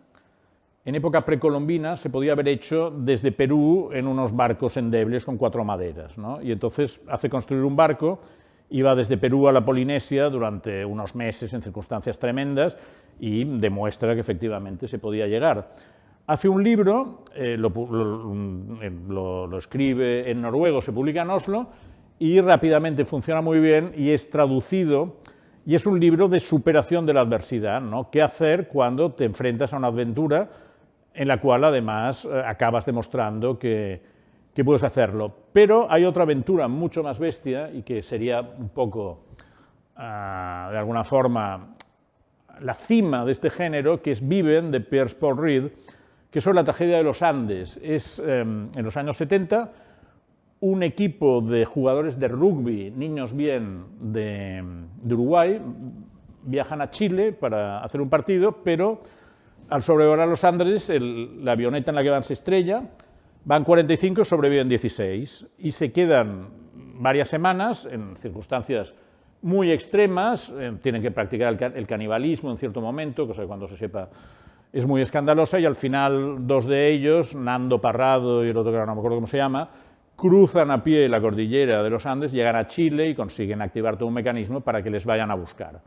en época precolombina se podía haber hecho desde Perú en unos barcos endebles con 4 maderas, ¿no? Y entonces hace construir un barco, iba desde Perú a la Polinesia durante unos meses en circunstancias tremendas y demuestra que efectivamente se podía llegar. Hace un libro, lo escribe en noruego, se publica en Oslo y rápidamente funciona muy bien y es traducido, y es un libro de superación de la adversidad, ¿no? ¿Qué hacer cuando te enfrentas a una aventura en la cual además acabas demostrando que puedes hacerlo? Pero hay otra aventura mucho más bestia y que sería un poco, de alguna forma, la cima de este género, que es Viven, de Piers Paul Reed, que es sobre la tragedia de los Andes. Es, en los años 70, un equipo de jugadores de rugby, niños bien, de Uruguay, viajan a Chile para hacer un partido, pero al sobrevolar los Andes, la avioneta en la que van se estrella, van 45 y sobreviven 16, y se quedan varias semanas en circunstancias muy extremas, tienen que practicar el canibalismo en cierto momento, cosa que cuando se sepa es muy escandalosa, y al final 2 de ellos, Nando Parrado y el otro que no me acuerdo cómo se llama, cruzan a pie la cordillera de los Andes, llegan a Chile y consiguen activar todo un mecanismo para que les vayan a buscar.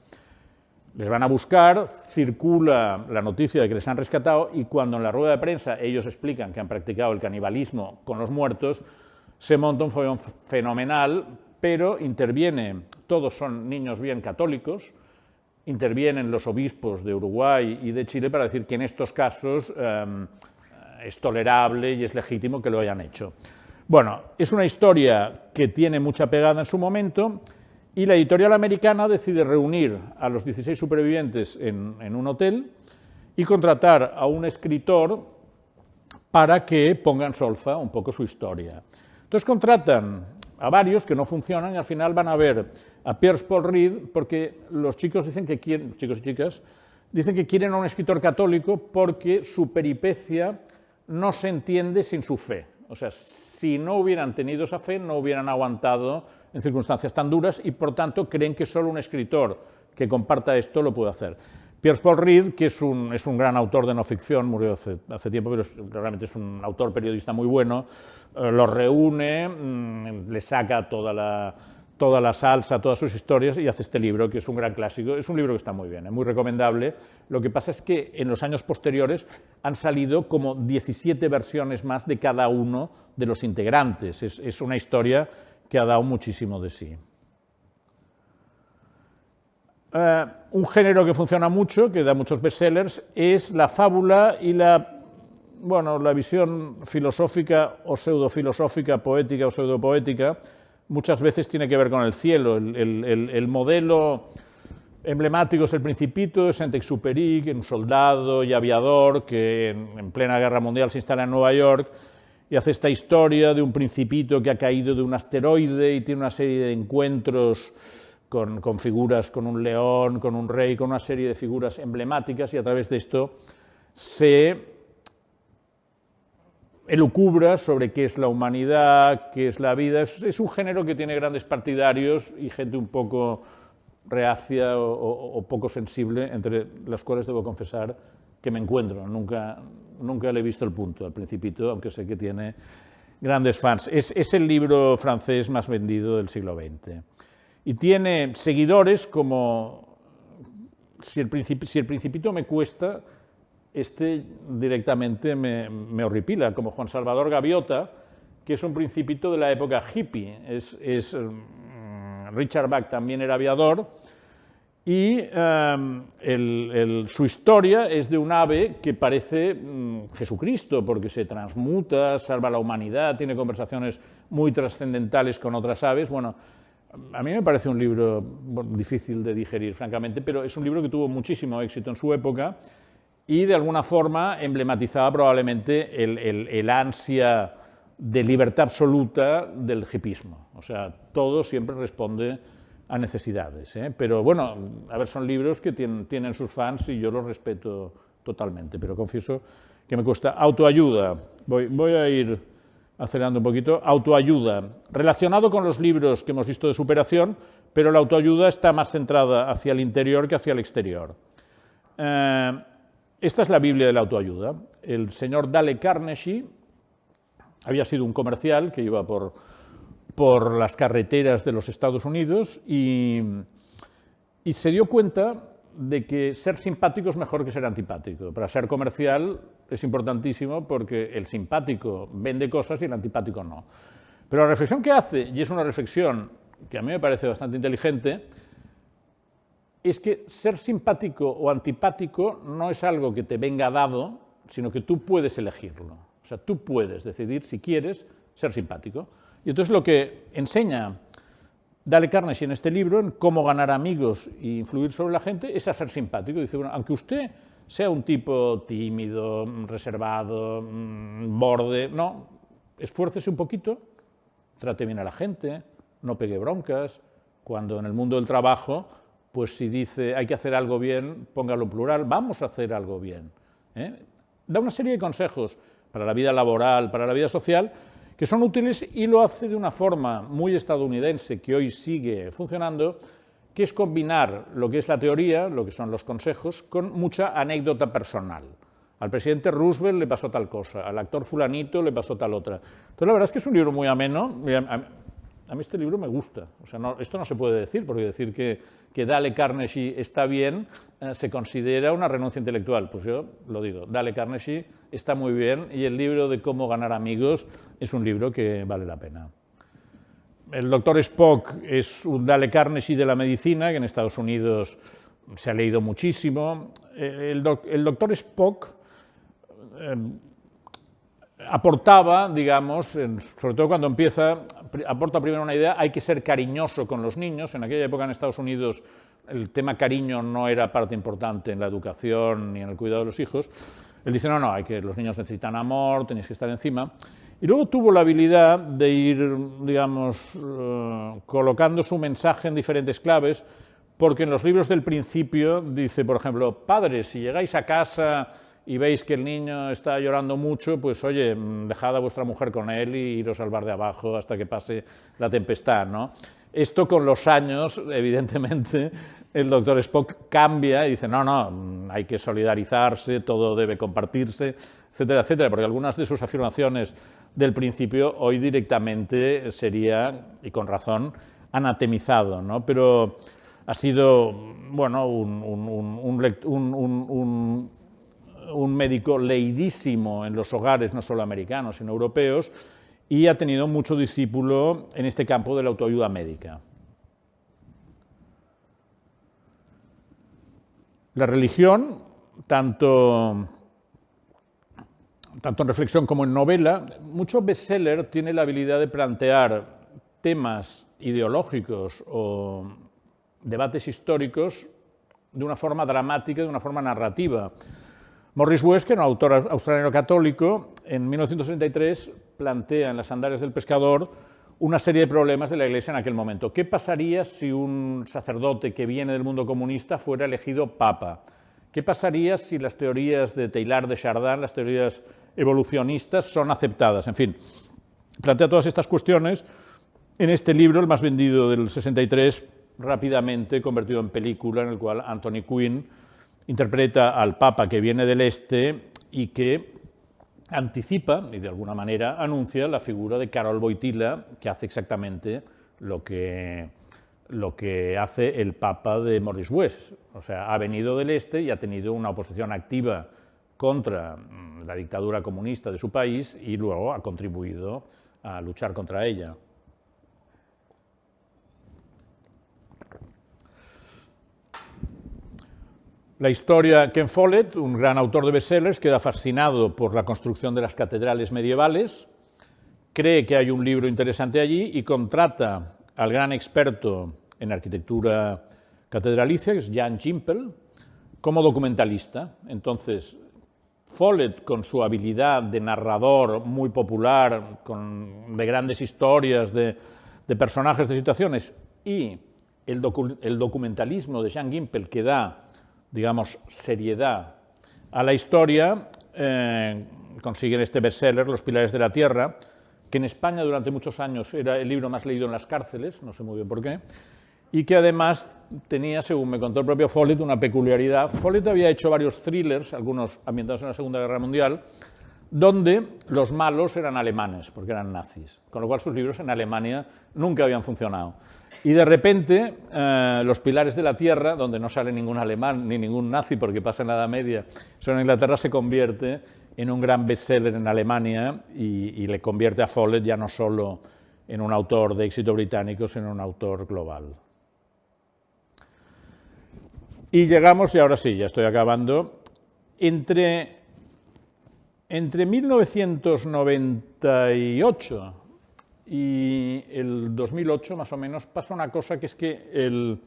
Les van a buscar, circula la noticia de que les han rescatado, y cuando en la rueda de prensa ellos explican que han practicado el canibalismo con los muertos, se monta un follón fenomenal, pero todos son niños bien católicos, intervienen los obispos de Uruguay y de Chile para decir que en estos casos es tolerable y es legítimo que lo hayan hecho. Bueno, es una historia que tiene mucha pegada en su momento, y la editorial americana decide reunir a los 16 supervivientes en un hotel y contratar a un escritor para que ponga en solfa un poco su historia. Entonces contratan a varios que no funcionan y al final van a ver a Piers Paul Reed, porque los chicos dicen que quieren, chicos y chicas, dicen que quieren a un escritor católico porque su peripecia no se entiende sin su fe. O sea, si no hubieran tenido esa fe, no hubieran aguantado en circunstancias tan duras, y por tanto creen que solo un escritor que comparta esto lo puede hacer. Piers Paul Reed, que es un gran autor de no ficción, murió hace tiempo, pero realmente es un autor periodista muy bueno, los reúne, le saca toda la salsa, todas sus historias, y hace este libro, que es un gran clásico. Es un libro que está muy bien, es muy recomendable. Lo que pasa es que en los años posteriores han salido como 17 versiones más de cada uno de los integrantes. Es una historia que ha dado muchísimo de sí. Un género que funciona mucho, que da muchos bestsellers, es la fábula y la visión filosófica o pseudofilosófica, poética o pseudopoética, muchas veces tiene que ver con el cielo. El modelo emblemático es El Principito, de Saint-Exupéry, un soldado y aviador que en plena guerra mundial se instala en Nueva York y hace esta historia de un principito que ha caído de un asteroide y tiene una serie de encuentros con figuras, con un león, con un rey, con una serie de figuras emblemáticas, y a través de esto se elucubra sobre qué es la humanidad, qué es la vida. Es un género que tiene grandes partidarios y gente un poco reacia o poco sensible, entre las cuales debo confesar que me encuentro. Nunca le he visto el punto al Principito, aunque sé que tiene grandes fans. Es el libro francés más vendido del siglo XX. Y tiene seguidores como, si el Principito me cuesta, directamente me horripila, como Juan Salvador Gaviota, que es un Principito de la época hippie. Richard Bach también era aviador, y su historia es de un ave que parece Jesucristo, porque se transmuta, salva a la humanidad, tiene conversaciones muy trascendentales con otras aves. Bueno, a mí me parece un libro difícil de digerir, francamente, pero es un libro que tuvo muchísimo éxito en su época y de alguna forma emblematizaba probablemente el ansia de libertad absoluta del hippismo. O sea, todo siempre responde a necesidades, ¿eh? Pero bueno, a ver, son libros que tienen sus fans y yo los respeto totalmente, pero confieso que me cuesta. Autoayuda, voy a ir acelerando un poquito. Autoayuda, relacionado con los libros que hemos visto de superación, pero la autoayuda está más centrada hacia el interior que hacia el exterior. Esta es la Biblia de la autoayuda. El señor Dale Carnegie había sido un comercial que iba por las carreteras de los Estados Unidos y se dio cuenta de que ser simpático es mejor que ser antipático. Para ser comercial es importantísimo porque el simpático vende cosas y el antipático no. Pero la reflexión que hace, y es una reflexión que a mí me parece bastante inteligente, es que ser simpático o antipático no es algo que te venga dado, sino que tú puedes elegirlo. O sea, tú puedes decidir si quieres ser simpático. Y entonces lo que enseña Dale Carnegie en este libro, en cómo ganar amigos e influir sobre la gente, es a ser simpático. Dice, bueno, aunque usted sea un tipo tímido, reservado, borde, no, esfuércese un poquito, trate bien a la gente, no pegue broncas. Cuando en el mundo del trabajo, pues si dice hay que hacer algo bien, póngalo en plural, vamos a hacer algo bien, ¿eh? Da una serie de consejos para la vida laboral, para la vida social, que son útiles, y lo hace de una forma muy estadounidense que hoy sigue funcionando, que es combinar lo que es la teoría, lo que son los consejos, con mucha anécdota personal. Al presidente Roosevelt le pasó tal cosa, al actor fulanito le pasó tal otra. Entonces la verdad es que es un libro muy ameno. A mí este libro me gusta. O sea, esto no se puede decir, porque decir que Dale Carnegie está bien se considera una renuncia intelectual. Pues yo lo digo, Dale Carnegie está muy bien, y el libro de cómo ganar amigos es un libro que vale la pena. El doctor Spock es un Dale Carnegie de la medicina, que en Estados Unidos se ha leído muchísimo. El doctor Spock aportaba, digamos, sobre todo cuando aporta primero una idea, hay que ser cariñoso con los niños. En aquella época en Estados Unidos el tema cariño no era parte importante en la educación ni en el cuidado de los hijos. Él dice, no, los niños necesitan amor, tenéis que estar encima. Y luego tuvo la habilidad de ir, digamos, colocando su mensaje en diferentes claves, porque en los libros del Principio dice, por ejemplo, padres, si llegáis a casa y veis que el niño está llorando mucho, pues oye, dejad a vuestra mujer con él y iros al bar de abajo hasta que pase la tempestad, ¿no? Esto con los años, evidentemente, el doctor Spock cambia y dice, no, hay que solidarizarse, todo debe compartirse, etcétera, etcétera, porque algunas de sus afirmaciones del Principio hoy directamente sería, y con razón, anatemizado, ¿no? Pero ha sido, bueno, un médico leidísimo en los hogares, no solo americanos, sino europeos, y ha tenido mucho discípulo en este campo de la autoayuda médica. La religión, tanto en reflexión como en novela, mucho bestseller tiene la habilidad de plantear temas ideológicos o debates históricos de una forma dramática, de una forma narrativa. Morris West, que era un autor australiano católico, en 1963 plantea en Las Sandalias del Pescador una serie de problemas de la Iglesia en aquel momento. ¿Qué pasaría si un sacerdote que viene del mundo comunista fuera elegido papa? ¿Qué pasaría si las teorías de Teilhard de Chardin, las teorías evolucionistas, son aceptadas? En fin, plantea todas estas cuestiones en este libro, el más vendido del 63, rápidamente convertido en película, en el cual Anthony Quinn interpreta al Papa que viene del Este y que anticipa, y de alguna manera anuncia, la figura de Karol Wojtyla, que hace exactamente lo que hace el Papa de Morris West. O sea, ha venido del Este y ha tenido una oposición activa contra la dictadura comunista de su país y luego ha contribuido a luchar contra ella. La historia, Ken Follett, un gran autor de bestsellers, queda fascinado por la construcción de las catedrales medievales, cree que hay un libro interesante allí y contrata al gran experto en arquitectura catedralicia, que es Jan Gimpel, como documentalista. Entonces, Follett, con su habilidad de narrador muy popular, de grandes historias, de personajes, de situaciones, y el documentalismo de Jan Gimpel, que da, digamos, seriedad a la historia, consiguen este bestseller, Los Pilares de la Tierra, que en España durante muchos años era el libro más leído en las cárceles, no sé muy bien por qué, y que además tenía, según me contó el propio Follett, una peculiaridad. Follett había hecho varios thrillers, algunos ambientados en la Segunda Guerra Mundial, donde los malos eran alemanes, porque eran nazis, con lo cual sus libros en Alemania nunca habían funcionado. Y de repente, Los Pilares de la Tierra, donde no sale ningún alemán ni ningún nazi, porque pasa en la Edad Media, solo en Inglaterra, se convierte en un gran bestseller en Alemania y le convierte a Follett ya no solo en un autor de éxito británico, sino en un autor global. Y llegamos, y ahora sí, ya estoy acabando, entre 1998 y el 2008, más o menos, pasa una cosa que es que el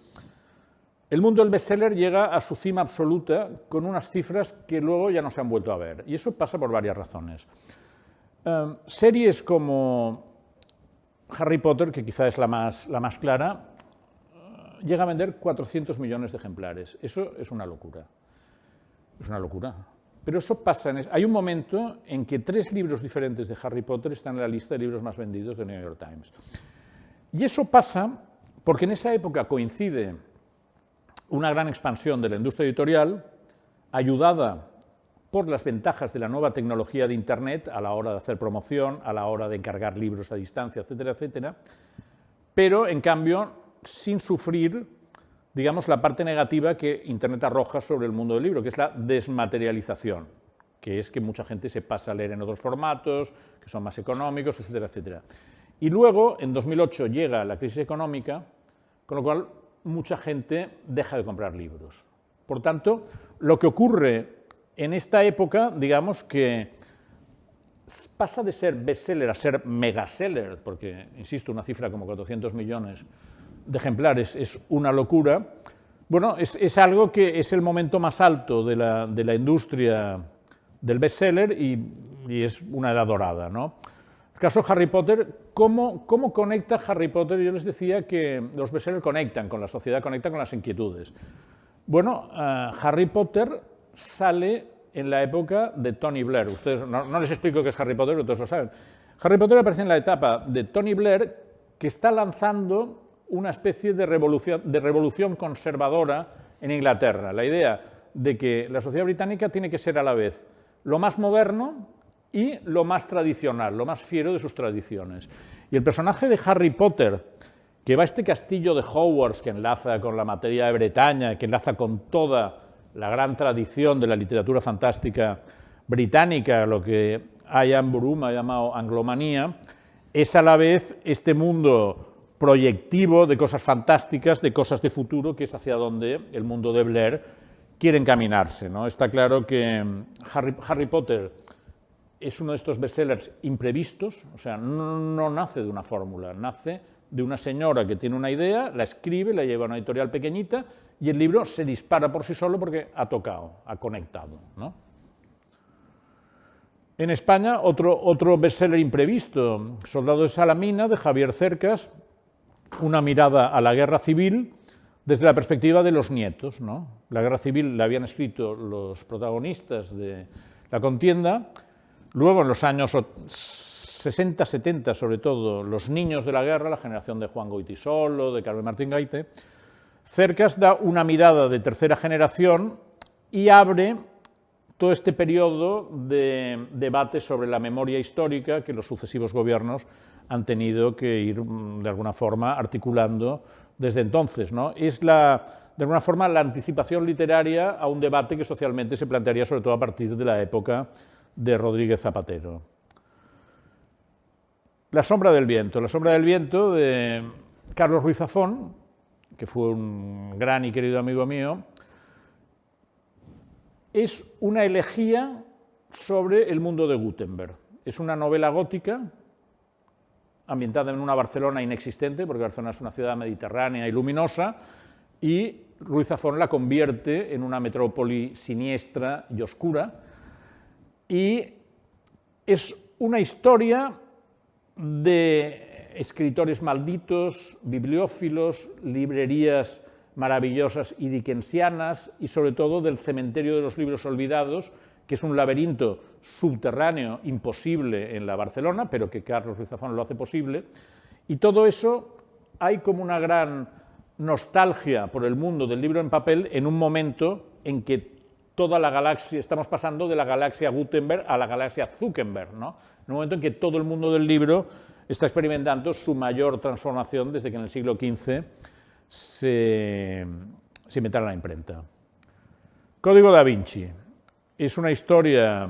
mundo del bestseller llega a su cima absoluta con unas cifras que luego ya no se han vuelto a ver. Y eso pasa por varias razones. Series como Harry Potter, que quizá es la más clara, llega a vender 400 millones de ejemplares. Eso es una locura. Es una locura. Pero eso pasa. Hay un momento en que 3 libros diferentes de Harry Potter están en la lista de libros más vendidos de New York Times. Y eso pasa porque en esa época coincide una gran expansión de la industria editorial, ayudada por las ventajas de la nueva tecnología de Internet a la hora de hacer promoción, a la hora de encargar libros a distancia, etcétera, etcétera, pero, en cambio, sin sufrir, digamos, la parte negativa que Internet arroja sobre el mundo del libro, que es la desmaterialización, que es que mucha gente se pasa a leer en otros formatos, que son más económicos, etcétera, etcétera. Y luego, en 2008, llega la crisis económica, con lo cual mucha gente deja de comprar libros. Por tanto, lo que ocurre en esta época, digamos que pasa de ser bestseller a ser megaseller, porque, insisto, una cifra como 400 millones de ejemplares es una locura. Bueno, es algo que es el momento más alto de la industria del bestseller y es una edad dorada, ¿no? El caso de Harry Potter, ¿cómo conecta Harry Potter? Yo les decía que los bestsellers conectan con la sociedad, conectan con las inquietudes. Bueno, Harry Potter sale en la época de Tony Blair. Ustedes, no les explico qué es Harry Potter, pero todos lo saben. Harry Potter aparece en la etapa de Tony Blair, que está lanzando una especie de revolución conservadora en Inglaterra. La idea de que la sociedad británica tiene que ser a la vez lo más moderno y lo más tradicional, lo más fiero de sus tradiciones. Y el personaje de Harry Potter, que va a este castillo de Hogwarts, que enlaza con la materia de Bretaña, que enlaza con toda la gran tradición de la literatura fantástica británica, lo que Ian Broome ha llamado anglomanía, es a la vez este mundo proyectivo de cosas fantásticas, de cosas de futuro, que es hacia donde el mundo de Blair quiere encaminarse, ¿no? Está claro que Harry Potter es uno de estos bestsellers imprevistos, o sea, no nace de una fórmula, nace de una señora que tiene una idea, la escribe, la lleva a una editorial pequeñita y el libro se dispara por sí solo porque ha tocado, ha conectado, ¿no? En España, otro bestseller imprevisto, Soldado de Salamina, de Javier Cercas, una mirada a la guerra civil desde la perspectiva de los nietos, ¿no? La guerra civil la habían escrito los protagonistas de la contienda, luego en los años 60, 70, sobre todo, los niños de la guerra, la generación de Juan Goytisolo, de Carmen Martín Gaite. Cercas da una mirada de tercera generación y abre todo este periodo de debate sobre la memoria histórica que los sucesivos gobiernos han tenido que ir, de alguna forma, articulando desde entonces, ¿no? Es, de alguna forma, la anticipación literaria a un debate que socialmente se plantearía sobre todo a partir de la época de Rodríguez Zapatero. La sombra del viento de Carlos Ruiz Zafón, que fue un gran y querido amigo mío, es una elegía sobre el mundo de Gutenberg. Es una novela gótica ambientada en una Barcelona inexistente, porque Barcelona es una ciudad mediterránea y luminosa, y Ruiz Zafón la convierte en una metrópoli siniestra y oscura, y es una historia de escritores malditos, bibliófilos, librerías maravillosas y dickensianas, y sobre todo del cementerio de los libros olvidados, que es un laberinto subterráneo imposible en la Barcelona, pero que Carlos Ruiz Zafón lo hace posible, y todo eso hay como una gran nostalgia por el mundo del libro en papel en un momento en que toda la galaxia, estamos pasando de la galaxia Gutenberg a la galaxia Zuckerberg, ¿no? En un momento en que todo el mundo del libro está experimentando su mayor transformación desde que en el siglo XV se inventara la imprenta. Código da Vinci es una historia,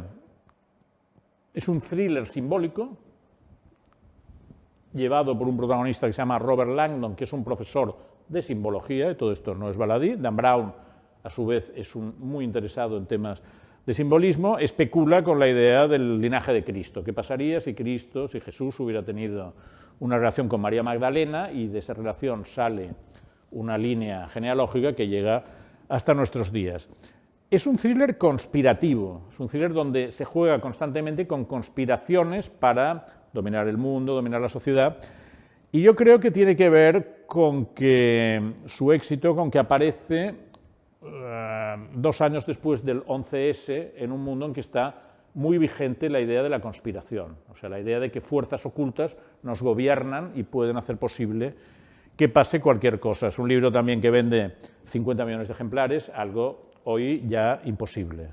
es un thriller simbólico llevado por un protagonista que se llama Robert Langdon, que es un profesor de simbología, y todo esto no es baladí. Dan Brown, a su vez, es muy interesado en temas de simbolismo, especula con la idea del linaje de Cristo. ¿Qué pasaría si Jesús hubiera tenido una relación con María Magdalena y de esa relación sale una línea genealógica que llega hasta nuestros días? Es un thriller conspirativo, es un thriller donde se juega constantemente con conspiraciones para dominar el mundo, dominar la sociedad, y yo creo que tiene que ver con que su éxito, con que aparece 2 años después del 11S en un mundo en que está muy vigente la idea de la conspiración, o sea, la idea de que fuerzas ocultas nos gobiernan y pueden hacer posible que pase cualquier cosa. Es un libro también que vende 50 millones de ejemplares, algo hoy ya imposible.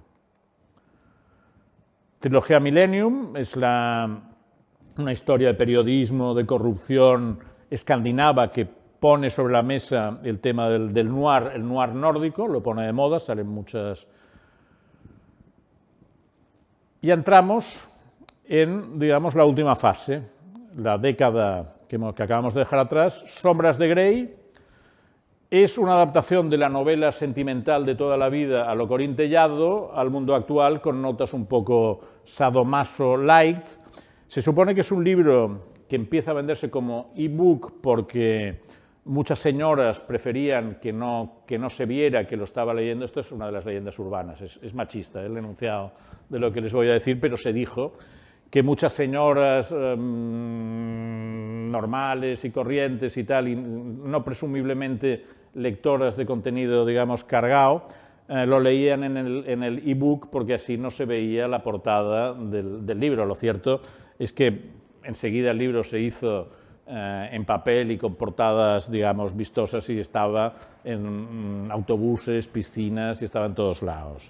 Trilogía Millennium es una historia de periodismo, de corrupción escandinava que pone sobre la mesa el tema del noir, el noir nórdico, lo pone de moda, salen muchas. Y entramos en, digamos, la última fase, la década que acabamos de dejar atrás. Sombras de Grey es una adaptación de la novela sentimental de toda la vida a lo corintellado al mundo actual, con notas un poco sadomaso light. Se supone que es un libro que empieza a venderse como ebook porque muchas señoras preferían que no se viera que lo estaba leyendo. Esto es una de las leyendas urbanas, es machista el enunciado de lo que les voy a decir, pero se dijo que muchas señoras normales y corrientes y tal, y no presumiblemente lectoras de contenido, digamos, cargado, lo leían en el ebook porque así no se veía la portada del libro. Lo cierto es que enseguida el libro se hizo en papel y con portadas, digamos, vistosas, y estaba en autobuses, piscinas, y estaba en todos lados.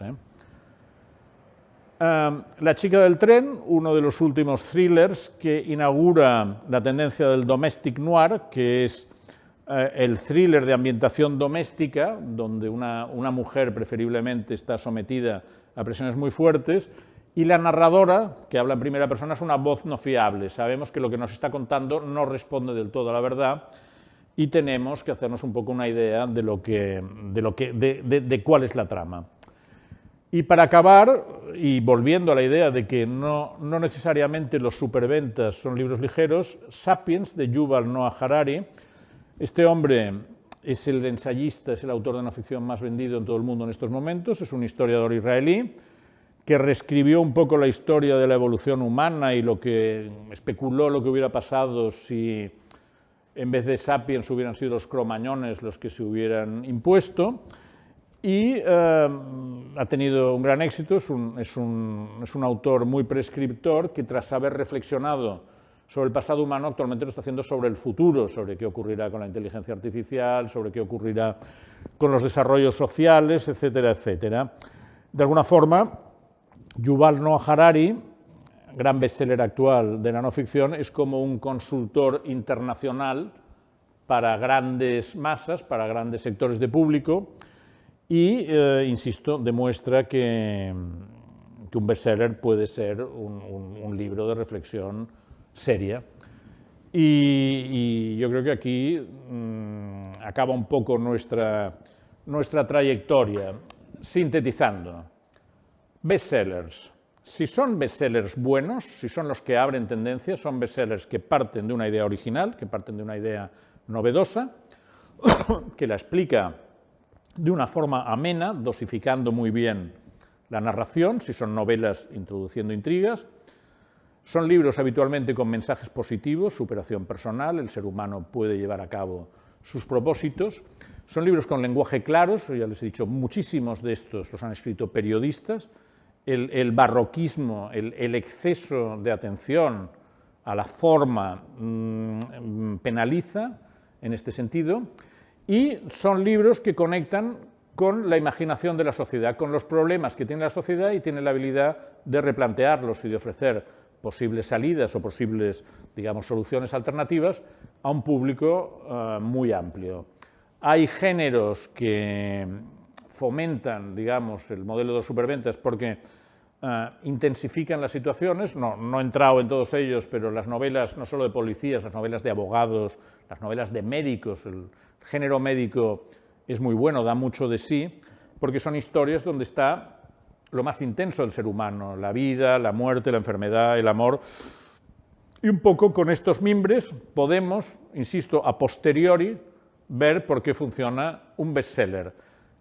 La chica del tren, uno de los últimos thrillers que inaugura la tendencia del domestic noir, que es el thriller de ambientación doméstica, donde una mujer preferiblemente está sometida a presiones muy fuertes, y la narradora, que habla en primera persona, es una voz no fiable. Sabemos que lo que nos está contando no responde del todo a la verdad y tenemos que hacernos un poco una idea de cuál es la trama. Y para acabar, y volviendo a la idea de que no necesariamente los superventas son libros ligeros, Sapiens, de Yuval Noah Harari. Este hombre es el ensayista, es el autor de no ficción más vendido en todo el mundo en estos momentos, es un historiador israelí que reescribió un poco la historia de la evolución humana y lo que especuló lo que hubiera pasado si en vez de Sapiens hubieran sido los cromañones los que se hubieran impuesto. Y ha tenido un gran éxito, es un autor muy prescriptor que tras haber reflexionado sobre el pasado humano actualmente lo está haciendo sobre el futuro, sobre qué ocurrirá con la inteligencia artificial, sobre qué ocurrirá con los desarrollos sociales, etcétera, etcétera. De alguna forma, Yuval Noah Harari, gran bestseller actual de la no ficción, es como un consultor internacional para grandes masas, para grandes sectores de público, y, insisto, demuestra que un bestseller puede ser un libro de reflexión seria. Y yo creo que aquí acaba un poco nuestra trayectoria, sintetizando. Bestsellers. Si son bestsellers buenos, si son los que abren tendencias, son bestsellers que parten de una idea original, que parten de una idea novedosa, que la explica de una forma amena, dosificando muy bien la narración, si son novelas introduciendo intrigas. Son libros habitualmente con mensajes positivos, superación personal, el ser humano puede llevar a cabo sus propósitos. Son libros con lenguaje claro, ya les he dicho, muchísimos de estos los han escrito periodistas. El barroquismo, el exceso de atención a la forma penaliza en este sentido. Y son libros que conectan con la imaginación de la sociedad, con los problemas que tiene la sociedad y tienen la habilidad de replantearlos y de ofrecer posibles salidas o posibles, digamos, soluciones alternativas a un público muy amplio. Hay géneros que fomentan, digamos, el modelo de los superventas porque intensifican las situaciones, no he entrado en todos ellos, pero las novelas, no solo de policías, las novelas de abogados, las novelas de médicos, el género médico es muy bueno, da mucho de sí, porque son historias donde está lo más intenso del ser humano, la vida, la muerte, la enfermedad, el amor. Y un poco con estos mimbres podemos, insisto, a posteriori, ver por qué funciona un bestseller.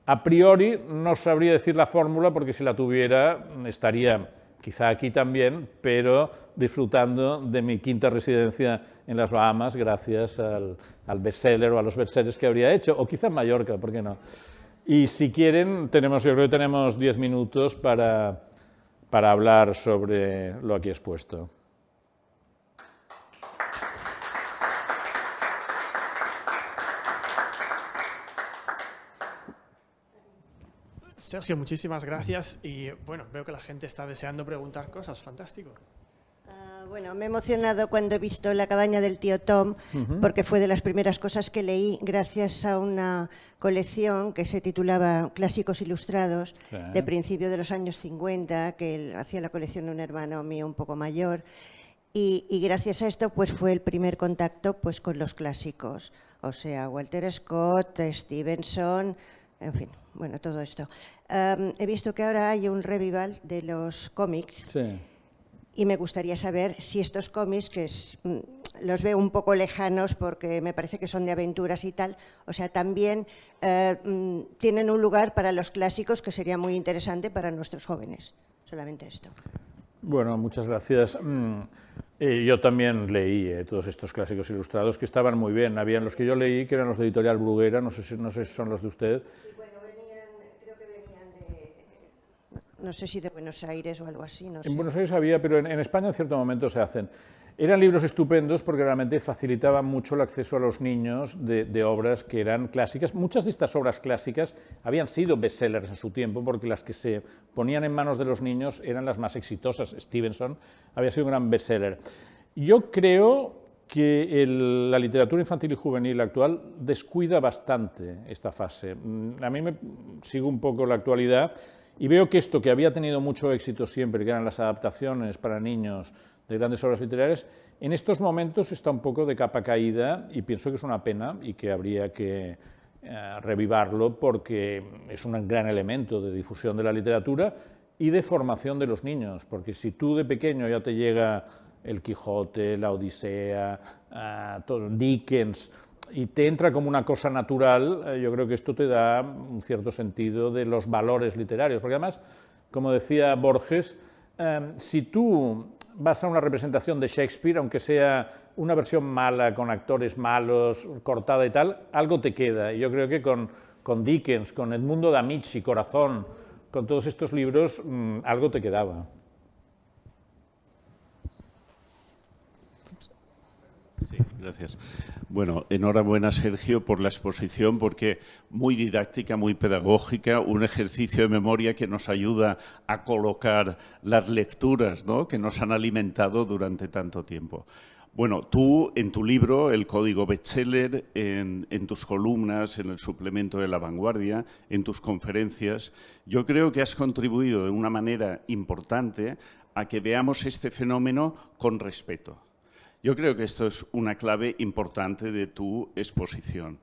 A priori no sabría decir la fórmula porque si la tuviera estaría quizá aquí también, pero disfrutando de mi quinta residencia en las Bahamas gracias al bestseller o a los bestsellers que habría hecho, o quizá en Mallorca, ¿por qué no? Y si quieren, yo creo que tenemos 10 minutos para hablar sobre lo aquí expuesto. Sergio, muchísimas gracias y bueno, veo que la gente está deseando preguntar cosas, fantástico. Bueno, me he emocionado cuando he visto La cabaña del tío Tom, porque fue de las primeras cosas que leí gracias a una colección que se titulaba Clásicos Ilustrados, de principios de los años 50, que hacía la colección un hermano mío un poco mayor, y gracias a esto pues fue el primer contacto pues con los clásicos, o sea, Walter Scott, Stevenson, en fin, bueno, todo esto. He visto que ahora hay un revival de los cómics. Sí. Y me gustaría saber si estos cómics, que los veo un poco lejanos porque me parece que son de aventuras y tal, o sea, también tienen un lugar para los clásicos que sería muy interesante para nuestros jóvenes. Solamente esto. Bueno, muchas gracias. Yo también leí todos estos clásicos ilustrados que estaban muy bien. Habían los que yo leí, que eran los de Editorial Bruguera, no sé si son los de usted. Creo que venían de, no sé si de Buenos Aires o algo así, no sé. En Buenos Aires había, pero en España en cierto momento se hacen. Eran libros estupendos porque realmente facilitaban mucho el acceso a los niños de obras que eran clásicas. Muchas de estas obras clásicas habían sido bestsellers en su tiempo porque las que se ponían en manos de los niños eran las más exitosas. Stevenson había sido un gran bestseller. Yo creo que la literatura infantil y juvenil actual descuida bastante esta fase. A mí sigo un poco la actualidad y veo que esto que había tenido mucho éxito siempre, que eran las adaptaciones para niños de grandes obras literarias, en estos momentos está un poco de capa caída y pienso que es una pena y que habría que revivarlo porque es un gran elemento de difusión de la literatura y de formación de los niños, porque si tú de pequeño ya te llega el Quijote, la Odisea, Dickens, y te entra como una cosa natural, yo creo que esto te da un cierto sentido de los valores literarios, porque además, como decía Borges, si tú vas a una representación de Shakespeare, aunque sea una versión mala, con actores malos, cortada y tal, algo te queda. Y yo creo que con Dickens, con Edmundo D'Amici, Corazón, con todos estos libros, algo te quedaba. Sí, gracias. Bueno, enhorabuena, Sergio, por la exposición, porque muy didáctica, muy pedagógica, un ejercicio de memoria que nos ayuda a colocar las lecturas, ¿no?, que nos han alimentado durante tanto tiempo. Bueno, tú en tu libro, El Código Bestseller, en tus columnas, en el suplemento de La Vanguardia, en tus conferencias, yo creo que has contribuido de una manera importante a que veamos este fenómeno con respeto. Yo creo que esto es una clave importante de tu exposición.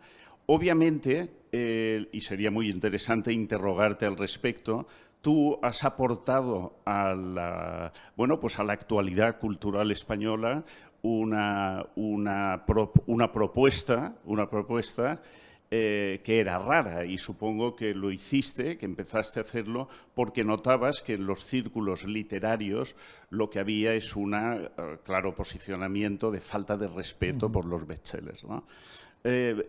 Obviamente, y sería muy interesante interrogarte al respecto, tú has aportado a la, bueno, pues a la actualidad cultural española una propuesta que era rara, y supongo que lo hiciste, que empezaste a hacerlo porque notabas que en los círculos literarios lo que había es un claro posicionamiento de falta de respeto por los bestsellers, ¿no?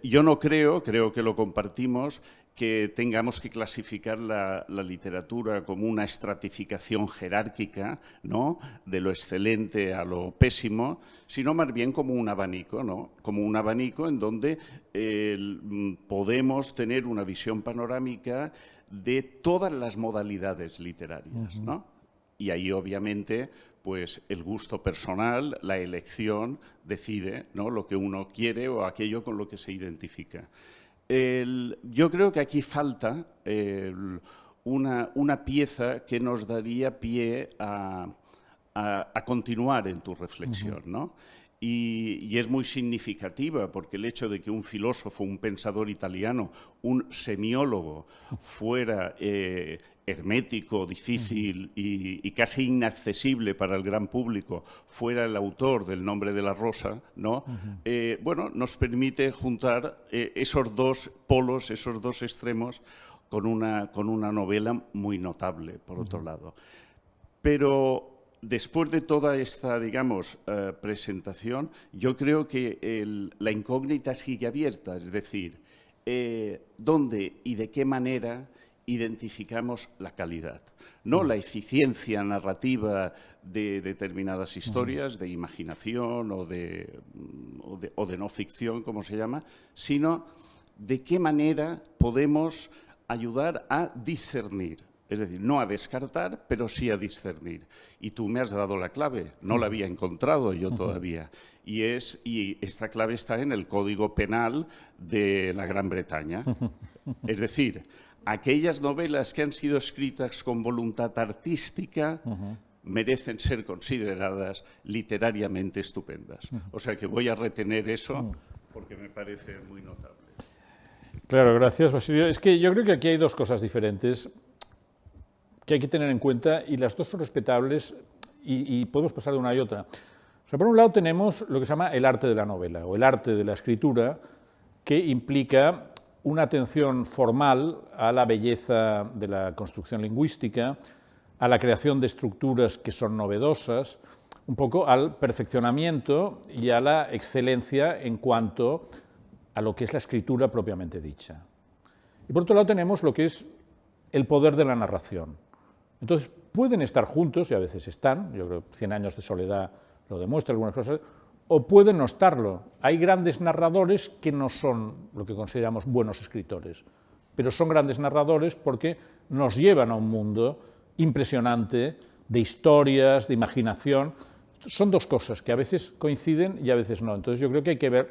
Yo no creo que lo compartimos, que tengamos que clasificar la literatura como una estratificación jerárquica, ¿no?, de lo excelente a lo pésimo, sino más bien como un abanico, ¿no?, como un abanico en donde podemos tener una visión panorámica de todas las modalidades literarias, ¿no? Y ahí, obviamente, pues el gusto personal, la elección, decide, ¿no?, lo que uno quiere o aquello con lo que se identifica. Yo creo que aquí falta una pieza que nos daría pie a continuar en tu reflexión, ¿no? Y es muy significativa, porque el hecho de que un filósofo, un pensador italiano, un semiólogo fuera hermético, difícil y casi inaccesible para el gran público, fuera el autor del Nombre de la Rosa, ¿no? Bueno, nos permite juntar esos dos polos, esos dos extremos, con una novela muy notable, por otro lado. Pero después de toda esta, digamos, presentación, yo creo que la incógnita sigue abierta, es decir, ¿dónde y de qué manera identificamos la calidad? No la eficiencia narrativa de determinadas historias, de imaginación o de no ficción, como se llama, sino de qué manera podemos ayudar a discernir. Es decir, no a descartar, pero sí a discernir. Y tú me has dado la clave, no la había encontrado yo todavía. Y esta clave está en el Código Penal de la Gran Bretaña. Es decir, aquellas novelas que han sido escritas con voluntad artística merecen ser consideradas literariamente estupendas. O sea que voy a retener eso porque me parece muy notable. Claro, gracias, Basilio. Es que yo creo que aquí hay dos cosas diferentes que hay que tener en cuenta, y las dos son respetables y podemos pasar de una y otra. O sea, por un lado tenemos lo que se llama el arte de la novela o el arte de la escritura, que implica una atención formal a la belleza de la construcción lingüística, a la creación de estructuras que son novedosas, un poco al perfeccionamiento y a la excelencia en cuanto a lo que es la escritura propiamente dicha. Y por otro lado tenemos lo que es el poder de la narración. Entonces, pueden estar juntos, y a veces están, yo creo que 100 años de soledad lo demuestra, algunas cosas, o pueden no estarlo. Hay grandes narradores que no son lo que consideramos buenos escritores, pero son grandes narradores porque nos llevan a un mundo impresionante de historias, de imaginación. Son dos cosas que a veces coinciden y a veces no. Entonces, yo creo que hay que ver.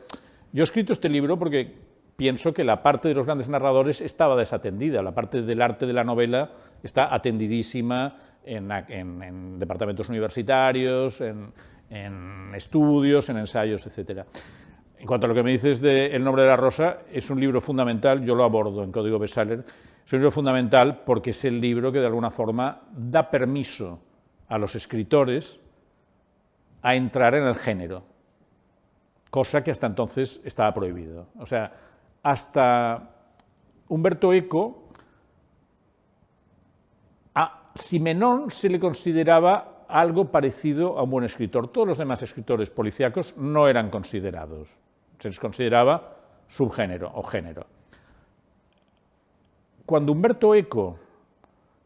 Yo he escrito este libro porque pienso que la parte de los grandes narradores estaba desatendida, la parte del arte de la novela está atendidísima en departamentos universitarios, en estudios, en ensayos, etc. En cuanto a lo que me dices de El nombre de la rosa, es un libro fundamental, yo lo abordo en Código Bestseller, es un libro fundamental porque es el libro que de alguna forma da permiso a los escritores a entrar en el género, cosa que hasta entonces estaba prohibido. O sea, hasta Umberto Eco, a Simenón se le consideraba algo parecido a un buen escritor. Todos los demás escritores policíacos no eran considerados, se les consideraba subgénero o género. Cuando Umberto Eco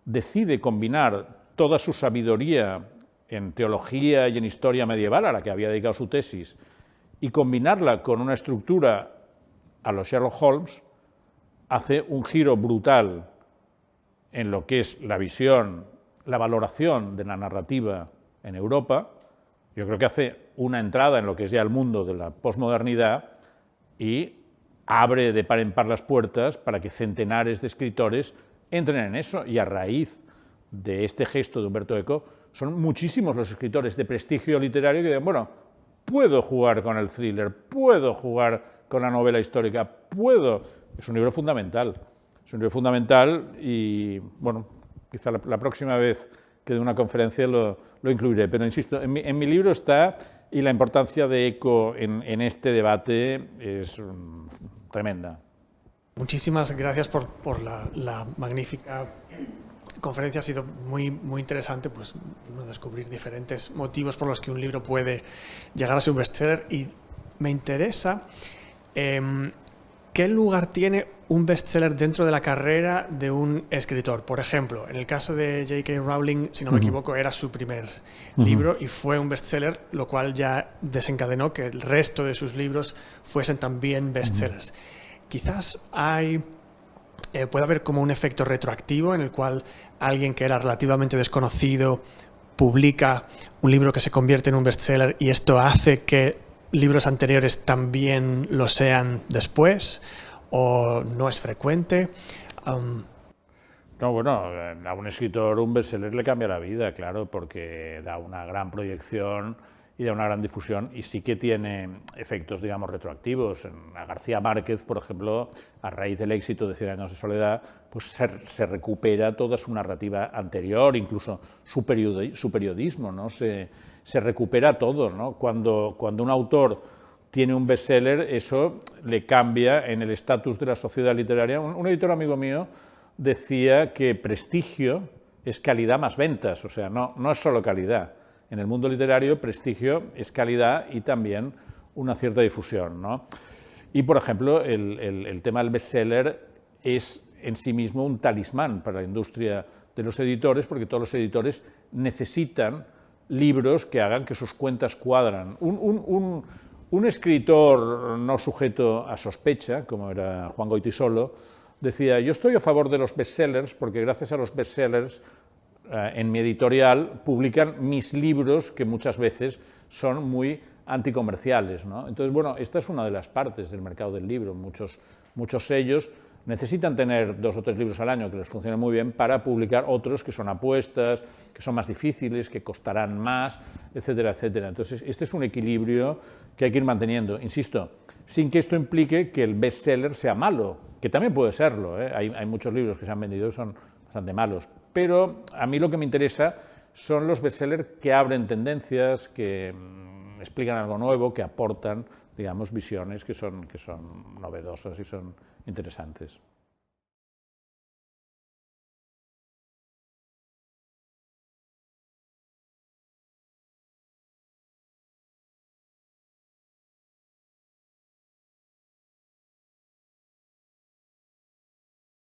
decide combinar toda su sabiduría en teología y en historia medieval, a la que había dedicado su tesis, y combinarla con una estructura a los Sherlock Holmes, hace un giro brutal en lo que es la visión, la valoración de la narrativa en Europa. Yo creo que hace una entrada en lo que es ya el mundo de la posmodernidad y abre de par en par las puertas para que centenares de escritores entren en eso, y a raíz de este gesto de Umberto Eco son muchísimos los escritores de prestigio literario que dicen, bueno, puedo jugar con el thriller, puedo jugar con la novela histórica, puedo. Es un libro fundamental, es un libro fundamental y, bueno, quizá la próxima vez que dé una conferencia lo incluiré, pero insisto, en mi libro está, y la importancia de Eco en este debate es tremenda. Muchísimas gracias por la magnífica conferencia. Ha sido muy, muy interesante, pues, descubrir diferentes motivos por los que un libro puede llegar a ser un bestseller, y me interesa qué lugar tiene un bestseller dentro de la carrera de un escritor. Por ejemplo, en el caso de J.K. Rowling, si no me equivoco, era su primer libro y fue un bestseller, lo cual ya desencadenó que el resto de sus libros fuesen también bestsellers. Quizás puede haber como un efecto retroactivo en el cual alguien que era relativamente desconocido publica un libro que se convierte en un bestseller y esto hace que libros anteriores también lo sean después, o no es frecuente. No, bueno, a un escritor un bestseller le cambia la vida, claro, porque da una gran proyección y da una gran difusión, y sí que tiene efectos, digamos, retroactivos. A García Márquez, por ejemplo, a raíz del éxito de 100 años de soledad, pues se recupera toda su narrativa anterior, incluso su periodismo, ¿no? Se recupera todo, ¿no? Cuando un autor tiene un bestseller, eso le cambia en el estatus de la sociedad literaria. Un editor amigo mío decía que prestigio es calidad más ventas, o sea, no es solo calidad. En el mundo literario, prestigio es calidad y también una cierta difusión, ¿no? Y, por ejemplo, el tema del bestseller es en sí mismo un talismán para la industria de los editores, porque todos los editores necesitan libros que hagan que sus cuentas cuadran. Un escritor no sujeto a sospecha, como era Juan Goytisolo, decía, yo estoy a favor de los bestsellers porque gracias a los bestsellers en mi editorial publican mis libros que muchas veces son muy anticomerciales, ¿no? Entonces, bueno, esta es una de las partes del mercado del libro. Muchos sellos necesitan tener 2 o 3 libros al año que les funcionen muy bien para publicar otros que son apuestas, que son más difíciles, que costarán más, etcétera, etcétera. Entonces, este es un equilibrio que hay que ir manteniendo, insisto, sin que esto implique que el bestseller sea malo, que también puede serlo, ¿eh? Hay muchos libros que se han vendido y son bastante malos, pero a mí lo que me interesa son los bestsellers que abren tendencias, que explican algo nuevo, que aportan, digamos, visiones que son novedosas y son interesantes.